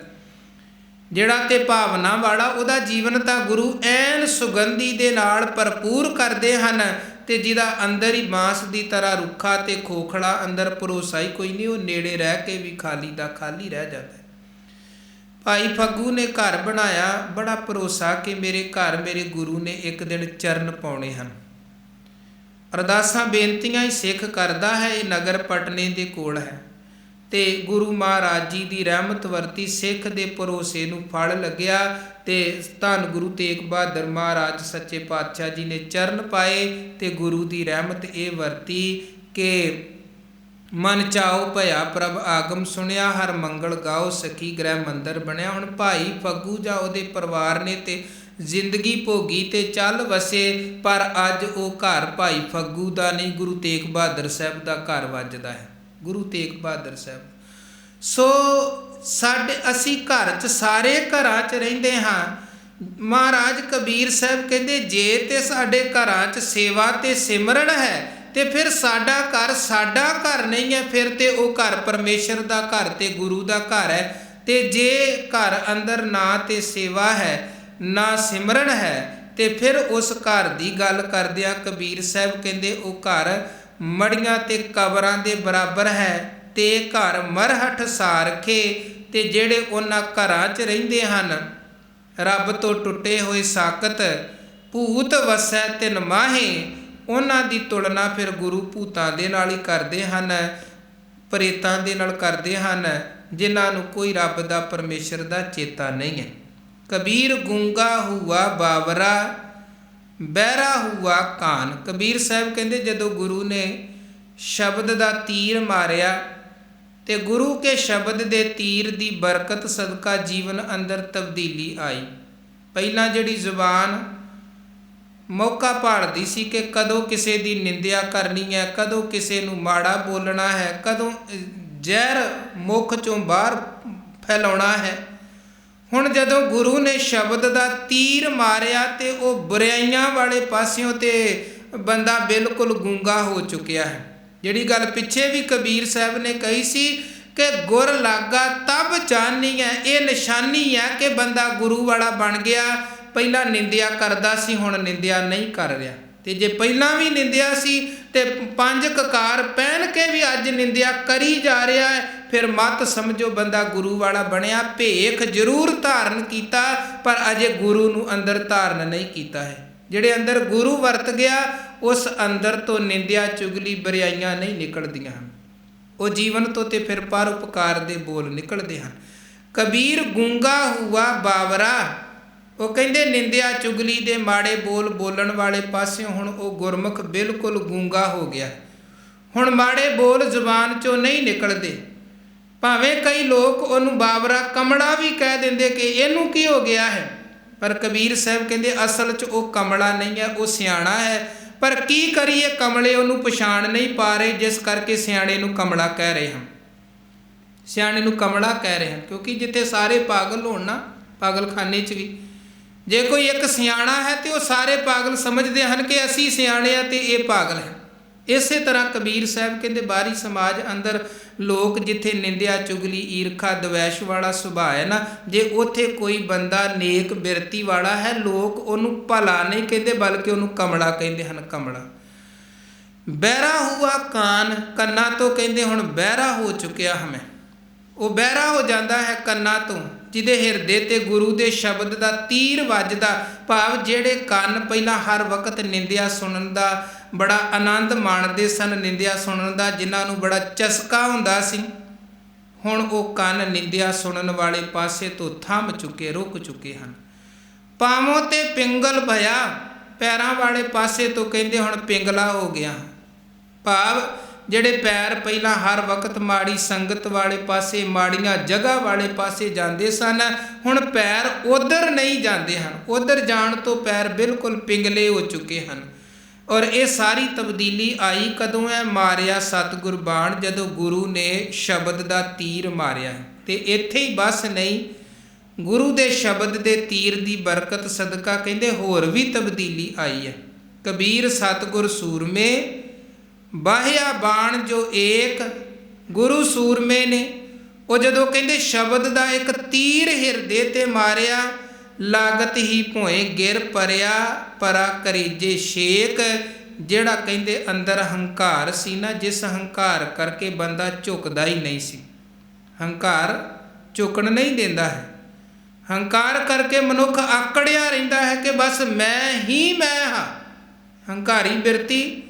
ਜਿਹੜਾ ਤੇ ਭਾਵਨਾ ਵਾਲਾ, ਉਹਦਾ ਜੀਵਨ ਤਾਂ ਗੁਰੂ ਐਨ ਸੁਗੰਧੀ ਦੇ ਨਾਲ ਭਰਪੂਰ ਕਰਦੇ ਹਨ। ਤੇ ਜਿਹਦਾ ਅੰਦਰ ਹੀ ਬਾਂਸ ਦੀ ਤਰ੍ਹਾਂ ਰੁੱਖਾ ਤੇ ਖੋਖਲਾ, ਅੰਦਰ ਭਰੋਸਾ ਹੀ ਕੋਈ ਨਹੀਂ, ਉਹ ਨੇੜੇ ਰਹਿ ਕੇ ਵੀ ਖਾਲੀ ਦਾ ਖਾਲੀ ਰਹਿ ਜਾਂਦਾ। ਭਾਈ ਫੱਗੂ ਨੇ ਘਰ ਬਣਾਇਆ, ਬੜਾ ਭਰੋਸਾ ਕਿ ਮੇਰੇ ਘਰ ਮੇਰੇ ਗੁਰੂ ਨੇ ਇੱਕ ਦਿਨ ਚਰਨ ਪਾਉਣੇ ਹਨ। ਅਰਦਾਸਾਂ ਬੇਨਤੀਆਂ ਹੀ ਸਿੱਖ ਕਰਦਾ ਹੈ। ਇਹ ਨਗਰ ਪਟਨੇ ਦੇ ਕੋਲ ਹੈ ਤੇ ਗੁਰੂ ਮਹਾਰਾਜ ਜੀ ਦੀ ਰਹਿਮਤ ਵਰਤੀ, ਸਿੱਖ ਦੇ ਭਰੋਸੇ ਨੂੰ ਫਲ ਲੱਗਿਆ ਤੇ ਧੰਨ ਗੁਰੂ ਤੇਗ ਬਹਾਦਰ ਮਹਾਰਾਜ ਸੱਚੇ ਪਾਤਸ਼ਾਹ ਜੀ ਨੇ ਚਰਨ ਪਾਏ ਤੇ ਗੁਰੂ ਦੀ ਰਹਿਮਤ ਇਹ ਵਰਤੀ ਕਿ ਮਨ ਚਾਓ ਭਇਆ ਪ੍ਰਭ ਆਗਮ ਸੁਣਿਆ, ਹਰ ਮੰਗਲ ਗਾਓ ਸਖੀ ਗ੍ਰਹਿ ਮੰਦਰ ਬਣਿਆ। ਹੁਣ ਭਾਈ ਫੱਗੂ ਜਾਂ ਉਹਦੇ ਪਰਿਵਾਰ ਨੇ ਤੇ ਜ਼ਿੰਦਗੀ ਭੋਗੀ ਤੇ ਚੱਲ ਵਸੇ, ਪਰ ਅੱਜ ਉਹ ਘਰ ਭਾਈ ਫੱਗੂ ਦਾ ਨਹੀਂ, ਗੁਰੂ ਤੇਗ ਬਹਾਦਰ ਸਾਹਿਬ ਦਾ ਘਰ ਵੱਜਦਾ ਹੈ। ਗੁਰੂ ਤੇਗ ਬਹਾਦਰ ਸਾਹਿਬ। ਸੋ ਅਸੀਂ ਘਰ 'ਚ ਸਾਰੇ ਘਰਾਂ 'ਚ ਰਹਿੰਦੇ ਹਾਂ। ਮਹਾਰਾਜ ਕਬੀਰ ਸਾਹਿਬ ਕਹਿੰਦੇ ਜੇ ਤੇ ਸਾਡੇ ਘਰਾਂ 'ਚ ਸੇਵਾ ਤੇ ਸਿਮਰਨ ਹੈ ਤੇ ਫਿਰ ਸਾਡਾ ਘਰ ਨਹੀਂ ਹੈ, ਫਿਰ ਤੇ ਉਹ ਘਰ ਪਰਮੇਸ਼ਰ ਦਾ ਘਰ ਤੇ ਗੁਰੂ ਦਾ ਘਰ ਹੈ। ਤੇ ਜੇ ਘਰ ਅੰਦਰ ਨਾ ਤੇ ਸੇਵਾ ਹੈ ਨਾ ਸਿਮਰਨ ਹੈ ਤੇ ਫਿਰ ਉਸ ਘਰ ਦੀ ਗੱਲ ਕਰਦਿਆਂ ਕਬੀਰ ਸਾਹਿਬ ਕਹਿੰਦੇ ਉਹ ਘਰ ਮੜੀਆਂ ਤੇ ਕਬਰਾਂ ਦੇ ਬਰਾਬਰ ਹੈ। ਤੇ ਘਰ ਮਰਹਠ ਸਾਰਖੇ, ਤੇ ਜਿਹੜੇ ਉਹਨਾਂ ਘਰਾਂ 'ਚ ਰਹਿੰਦੇ ਹਨ ਰੱਬ ਤੋਂ ਟੁੱਟੇ ਹੋਏ ਸਾਕਤ, ਭੂਤ ਵਸੈ ਤਿਨ ਮਾਹੇ, ਉਹਨਾਂ ਦੀ ਤੁਲਨਾ ਫਿਰ ਗੁਰੂ ਭੂਤਾਂ ਦੇ ਨਾਲ ਹੀ ਕਰਦੇ ਹਨ, ਪ੍ਰੇਤਾਂ ਦੇ ਨਾਲ ਕਰਦੇ ਹਨ, ਜਿਨ੍ਹਾਂ ਨੂੰ ਕੋਈ ਰੱਬ ਦਾ ਪਰਮੇਸ਼ਰ ਦਾ ਚੇਤਾ ਨਹੀਂ ਹੈ। ਕਬੀਰ ਗੂੰਗਾ ਹੁਆ ਬਾਵਰਾ, ਬਹਿਰਾ ਹੁਆ ਕਾਨ। ਕਬੀਰ ਸਾਹਿਬ ਕਹਿੰਦੇ ਜਦੋਂ ਗੁਰੂ ਨੇ ਸ਼ਬਦ ਦਾ ਤੀਰ ਮਾਰਿਆ ਤੇ ਗੁਰੂ ਕੇ ਸ਼ਬਦ ਦੇ ਤੀਰ ਦੀ ਬਰਕਤ ਸਦਕਾ ਜੀਵਨ ਅੰਦਰ ਤਬਦੀਲੀ ਆਈ। ਪਹਿਲਾਂ ਜਿਹੜੀ ਜ਼ੁਬਾਨ ਮੌਕਾ ਭਾਲਦੀ ਸੀ ਕਿ ਕਦੋਂ ਕਿਸੇ ਦੀ ਨਿੰਦਿਆ ਕਰਨੀ ਹੈ, ਕਦੋਂ ਕਿਸੇ ਨੂੰ ਮਾੜਾ ਬੋਲਣਾ ਹੈ, ਕਦੋਂ ਜ਼ਹਿਰ ਮੁੱਖ 'ਚੋਂ ਬਾਹਰ ਫੈਲਾਉਣਾ ਹੈ, ਹੁਣ ਜਦੋਂ ਗੁਰੂ ਨੇ ਸ਼ਬਦ ਦਾ ਤੀਰ ਮਾਰਿਆ ਤੇ ਉਹ ਬੁਰਾਈਆਂ ਵਾਲੇ ਪਾਸਿਓਂ ਤੇ ਬੰਦਾ ਬਿਲਕੁਲ ਗੂੰਗਾ ਹੋ ਚੁੱਕਿਆ ਹੈ। ਜਿਹੜੀ ਗੱਲ ਪਿੱਛੇ ਵੀ ਕਬੀਰ ਸਾਹਿਬ ਨੇ ਕਹੀ ਸੀ ਕਿ ਗੁਰ ਲਾਗਾ ਤਬ ਜਾਨੀ ਹੈ, ਇਹ ਨਿਸ਼ਾਨੀ ਹੈ ਕਿ ਬੰਦਾ ਗੁਰੂ ਵਾਲਾ ਬਣ ਗਿਆ। ਪਹਿਲਾਂ ਨਿੰਦਿਆ ਕਰਦਾ ਸੀ, ਹੁਣ ਨਿੰਦਿਆ ਨਹੀਂ ਕਰ ਰਿਹਾ। ਤੇ ਜੇ ਪਹਿਲਾਂ ਵੀ ਨਿੰਦਿਆ ਸੀ ਤੇ 5 ਕਕਾਰ ਪਹਿਨ ਕੇ ਵੀ ਅੱਜ ਨਿੰਦਿਆ ਕਰੀ ਜਾ ਰਿਹਾ ਹੈ, ਫਿਰ ਮਤ ਸਮਝੋ ਬੰਦਾ ਗੁਰੂ ਵਾਲਾ ਬਣਿਆ। ਭੇਖ ਜ਼ਰੂਰ ਧਾਰਨ ਕੀਤਾ ਪਰ ਅਜੇ ਗੁਰੂ ਨੂੰ ਅੰਦਰ ਧਾਰਨ ਨਹੀਂ ਕੀਤਾ ਹੈ। ਜਿਹੜੇ ਅੰਦਰ ਗੁਰੂ ਵਰਤ ਗਿਆ ਉਸ ਅੰਦਰ ਤੋਂ ਨਿੰਦਿਆ ਚੁਗਲੀ ਬਰਿਆਈਆਂ ਨਹੀਂ ਨਿਕਲਦੀਆਂ ਹਨ, ਉਹ ਜੀਵਨ ਤੋਂ ਤੇ ਫਿਰ ਪਰਉਪਕਾਰ ਦੇ ਬੋਲ ਨਿਕਲਦੇ ਹਨ। ਕਬੀਰ ਗੂੰਗਾ ਹੁਆ ਬਾਵਰਾ, ਉਹ ਕਹਿੰਦੇ ਨਿੰਦਿਆ ਚੁਗਲੀ ਦੇ ਮਾੜੇ ਬੋਲ ਬੋਲਣ ਵਾਲੇ ਪਾਸਿਓਂ ਹੁਣ ਉਹ ਗੁਰਮੁਖ ਬਿਲਕੁਲ ਗੂੰਗਾ ਹੋ ਗਿਆ। ਹੁਣ ਮਾੜੇ ਬੋਲ ਜ਼ੁਬਾਨ 'ਚੋਂ ਨਹੀਂ ਨਿਕਲਦੇ। ਭਾਵੇਂ ਕਈ ਲੋਕ ਉਹਨੂੰ ਬਾਵਰਾ ਕਮਲਾ ਵੀ ਕਹਿ ਦਿੰਦੇ ਕਿ ਇਹਨੂੰ ਕੀ ਹੋ ਗਿਆ ਹੈ, ਪਰ ਕਬੀਰ ਸਾਹਿਬ ਕਹਿੰਦੇ ਅਸਲ 'ਚ ਉਹ ਕਮਲਾ ਨਹੀਂ ਹੈ, ਉਹ ਸਿਆਣਾ ਹੈ। ਪਰ ਕੀ ਕਰੀਏ, ਕਮਲੇ ਉਹਨੂੰ ਪਛਾਣ ਨਹੀਂ ਪਾ ਰਹੇ, ਜਿਸ ਕਰਕੇ ਸਿਆਣੇ ਨੂੰ ਕਮਲਾ ਕਹਿ ਰਹੇ ਹਨ। ਸਿਆਣੇ ਨੂੰ ਕਮਲਾ ਕਹਿ ਰਹੇ ਹਨ ਕਿਉਂਕਿ ਜਿੱਥੇ ਸਾਰੇ ਪਾਗਲ ਹੋਣ ਨਾ, ਪਾਗਲਖਾਨੇ 'ਚ ਵੀ ਜੇ ਕੋਈ ਇੱਕ ਸਿਆਣਾ ਹੈ ਤੇ ਉਹ ਸਾਰੇ ਪਾਗਲ ਸਮਝਦੇ ਹਨ ਕਿ ਅਸੀਂ ਸਿਆਣੇ ਆ ਤੇ ਇਹ ਪਾਗਲ ਹੈ। ਇਸੇ ਤਰ੍ਹਾਂ ਕਬੀਰ ਸਾਹਿਬ ਕਹਿੰਦੇ ਬਾਹਰੀ ਸਮਾਜ ਅੰਦਰ ਲੋਕ ਜਿੱਥੇ ਨਿੰਦਿਆ ਚੁਗਲੀ ਈਰਖਾ ਦਵੈਸ਼ ਵਾਲਾ ਸੁਭਾਅ ਹੈ ਨਾ, ਜੇ ਉੱਥੇ ਕੋਈ ਬੰਦਾ ਨੇਕ ਬਿਰਤੀ ਵਾਲਾ ਹੈ, ਲੋਕ ਉਹਨੂੰ ਭਲਾ ਨਹੀਂ ਕਹਿੰਦੇ ਬਲਕਿ ਉਹਨੂੰ ਕਮਲਾ ਕਹਿੰਦੇ ਹਨ। ਕਮਲਾ। ਬਹਿਰਾ ਹੁਆ ਕਾਨ, ਕੰਨਾਂ ਤੋਂ ਕਹਿੰਦੇ ਹੁਣ ਬਹਿਰਾ ਹੋ ਚੁੱਕਿਆ ਹਾਂ ਮੈਂ। ਉਹ ਬਹਿਰਾ ਹੋ ਜਾਂਦਾ ਹੈ ਕੰਨਾਂ ਤੋਂ, ਜਿਹਦੇ ਹਿਰਦੇ ਤੇ ਗੁਰੂ ਦੇ ਸ਼ਬਦ ਦਾ ਤੀਰ ਵੱਜਦਾ। ਭਾਵ ਜਿਹੜੇ ਕੰਨ ਪਹਿਲਾਂ ਹਰ ਵਕਤ ਨਿੰਦਿਆ ਸੁਣਨ ਦਾ ਬੜਾ ਆਨੰਦ ਮਾਣਦੇ ਸਨ, ਨਿੰਦਿਆ ਸੁਣਨ ਦਾ ਜਿਨ੍ਹਾਂ ਨੂੰ ਬੜਾ ਚਸਕਾ ਹੁੰਦਾ ਸੀ, ਹੁਣ ਉਹ ਕੰਨ ਨਿੰਦਿਆ ਸੁਣਨ ਵਾਲੇ ਪਾਸੇ ਤੋਂ ਥੰਮ ਚੁੱਕੇ, ਰੁਕ ਚੁੱਕੇ ਹਨ। ਪਾਵੋਂ ਤੇ ਪਿੰਗਲ ਭਇਆ, ਪੈਰਾਂ ਵਾਲੇ ਪਾਸੇ ਤੋਂ ਕਹਿੰਦੇ ਹੁਣ ਪਿੰਗਲਾ ਹੋ ਗਿਆ। ਭਾਵ ਜਿਹੜੇ ਪੈਰ ਪਹਿਲਾਂ ਹਰ ਵਕਤ ਮਾੜੀ ਸੰਗਤ ਵਾਲੇ ਪਾਸੇ, ਮਾੜੀਆਂ ਜਗ੍ਹਾ ਵਾਲੇ ਪਾਸੇ ਜਾਂਦੇ ਸਨ, ਹੁਣ ਪੈਰ ਉਧਰ ਨਹੀਂ ਜਾਂਦੇ ਹਨ। ਉਧਰ ਜਾਣ ਤੋਂ ਪੈਰ ਬਿਲਕੁਲ ਪਿੰਗਲੇ ਹੋ ਚੁੱਕੇ ਹਨ। ਔਰ ਇਹ ਸਾਰੀ ਤਬਦੀਲੀ ਆਈ ਕਦੋਂ ਹੈ? ਮਾਰਿਆ ਸਤਿਗੁਰ ਬਾਣ, ਜਦੋਂ ਗੁਰੂ ਨੇ ਸ਼ਬਦ ਦਾ ਤੀਰ ਮਾਰਿਆ। ਤੇ ਇੱਥੇ ਹੀ ਬਸ ਨਹੀਂ, ਗੁਰੂ ਦੇ ਸ਼ਬਦ ਦੇ ਤੀਰ ਦੀ ਬਰਕਤ ਸਦਕਾ ਕਹਿੰਦੇ ਹੋਰ ਵੀ ਤਬਦੀਲੀ ਆਈ ਹੈ। ਕਬੀਰ ਸਤਿਗੁਰ ਸੂਰਮੇ, ਬਾਹਿਆ ਬਾਣ ਜੋ ਏਕ, ਗੁਰੂ ਸੂਰਮੇ ਨੇ। ਉਹ ਜਦੋਂ ਕਹਿੰਦੇ ਸ਼ਬਦ ਦਾ ਇੱਕ ਤੀਰ ਹਿਰਦੇ ਤੇ ਮਾਰਿਆ, ਲਾਗਤ ਹੀ ਭੋਏ ਗਿਰ ਪਰਿਆ, ਪਰਾ ਕਰੀਜੇ ਛੇਕ। ਜਿਹੜਾ ਕਹਿੰਦੇ ਅੰਦਰ ਹੰਕਾਰ ਸੀ ਨਾ, ਜਿਸ ਹੰਕਾਰ ਕਰਕੇ ਬੰਦਾ ਝੁਕਦਾ ਹੀ ਨਹੀਂ ਸੀ, ਹੰਕਾਰ ਝੁਕਣ ਨਹੀਂ ਦਿੰਦਾ ਹੈ। ਹੰਕਾਰ ਕਰਕੇ ਮਨੁੱਖ ਆਕੜਿਆ ਰਹਿੰਦਾ ਹੈ ਕਿ ਬਸ ਮੈਂ ਹੀ ਮੈਂ ਹਾਂ। ਹੰਕਾਰੀ ਬਿਰਤੀ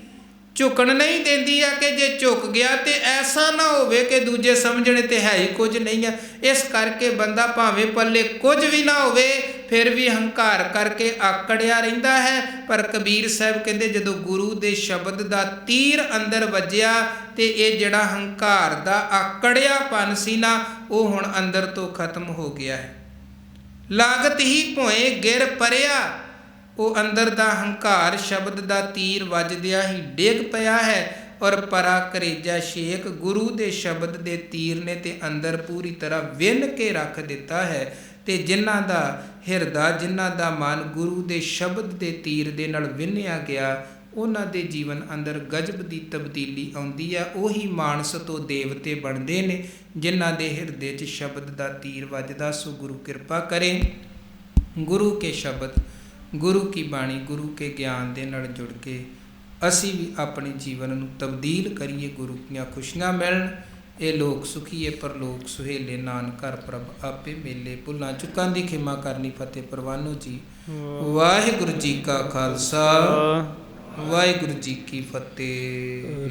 ਝੁਕਣ ਨਹੀਂ ਦਿੰਦੀ ਹੈ ਕਿ ਜੇ ਝੁਕ ਗਿਆ ਤੇ ਐਸਾ ਨਾ ਹੋਵੇ ਕਿ ਦੂਜੇ ਸਮਝਣ ਤੇ ਹੈ ਹੀ ਕੁਝ ਨਹੀਂ ਹੈ। ਇਸ ਕਰਕੇ ਬੰਦਾ ਭਾਵੇਂ ਪੱਲੇ ਕੁਝ ਵੀ ਨਾ ਹੋਵੇ ਫਿਰ ਵੀ ਹੰਕਾਰ ਕਰਕੇ ਆਕੜਿਆ ਰਹਿੰਦਾ ਹੈ। ਪਰ ਕਬੀਰ ਸਾਹਿਬ ਕਹਿੰਦੇ ਜਦੋਂ ਗੁਰੂ ਦੇ ਸ਼ਬਦ ਦਾ ਤੀਰ ਅੰਦਰ ਵੱਜਿਆ ਤੇ ਇਹ ਜਿਹੜਾ ਹੰਕਾਰ ਦਾ ਆਕੜਿਆਪਨ ਸੀ ਨਾ, ਉਹ ਹੁਣ ਅੰਦਰ ਤੋਂ ਖਤਮ ਹੋ ਗਿਆ ਹੈ। ਲਾਗਤ ਹੀ ਭੋਏ ਗਿਰ ਪਰਿਆ। ਉਹ ਅੰਦਰ ਦਾ ਹੰਕਾਰ ਸ਼ਬਦ ਦਾ ਤੀਰ ਵੱਜਦਿਆਂ ਹੀ ਡਿੱਗ ਪਿਆ ਹੈ ਔਰ ਪਰਾ ਕਰੇਜਾ ਛੇਕ ਗੁਰੂ ਦੇ ਸ਼ਬਦ ਦੇ ਤੀਰ ਨੇ ਤੇ ਅੰਦਰ ਪੂਰੀ ਤਰ੍ਹਾਂ ਵਿੰਨ ਕੇ ਰੱਖ ਦਿੱਤਾ ਹੈ। ਤੇ ਜਿਨ੍ਹਾਂ ਦਾ ਹਿਰਦਾ, ਜਿਨ੍ਹਾਂ ਦਾ ਮਨ ਗੁਰੂ ਦੇ ਸ਼ਬਦ ਦੇ ਤੀਰ ਦੇ ਨਾਲ ਵਿੰਨਿਆ ਗਿਆ, ਉਹਨਾਂ ਦੇ ਜੀਵਨ ਅੰਦਰ ਗਜਬ ਦੀ ਤਬਦੀਲੀ ਆਉਂਦੀ ਹੈ। ਉਹੀ ਮਾਨਸ ਤੋਂ ਦੇਵਤੇ ਬਣਦੇ ਨੇ ਜਿਨ੍ਹਾਂ ਦੇ ਹਿਰਦੇ 'ਚ ਸ਼ਬਦ ਦਾ ਤੀਰ ਵੱਜਦਾ। ਸੋ ਗੁਰੂ ਕਿਰਪਾ ਕਰੇ, ਗੁਰੂ ਕੇ ਸ਼ਬਦ, ਗੁਰੂ ਕੀ ਬਾਣੀ, ਗੁਰੂ ਕੇ ਗਿਆਨ ਦੇ ਨਾਲ ਜੁੜ ਕੇ ਅਸੀਂ ਵੀ ਆਪਣੇ ਜੀਵਨ ਨੂੰ ਤਬਦੀਲ ਕਰੀਏ, ਗੁਰੂ ਦੀਆਂ ਖੁਸ਼ੀਆਂ ਮਿਲਣ। ਇਹ ਲੋਕ ਸੁਖੀਏ ਪਰਲੋਕ ਸੁਹੇਲੇ, ਨਾਨਕ ਘਰ ਪ੍ਰਭ ਆਪੇ ਮੇਲੇ। ਭੁੱਲਾਂ ਚੁੱਕਾਂ ਦੀ ਖਿਮਾ ਕਰਨੀ, ਫਤਿਹ ਪ੍ਰਵਾਨੋ ਜੀ। ਵਾਹਿਗੁਰੂ ਜੀ ਕਾ ਖਾਲਸਾ, ਵਾਹਿਗੁਰੂ ਜੀ ਕੀ ਫਤਿਹ।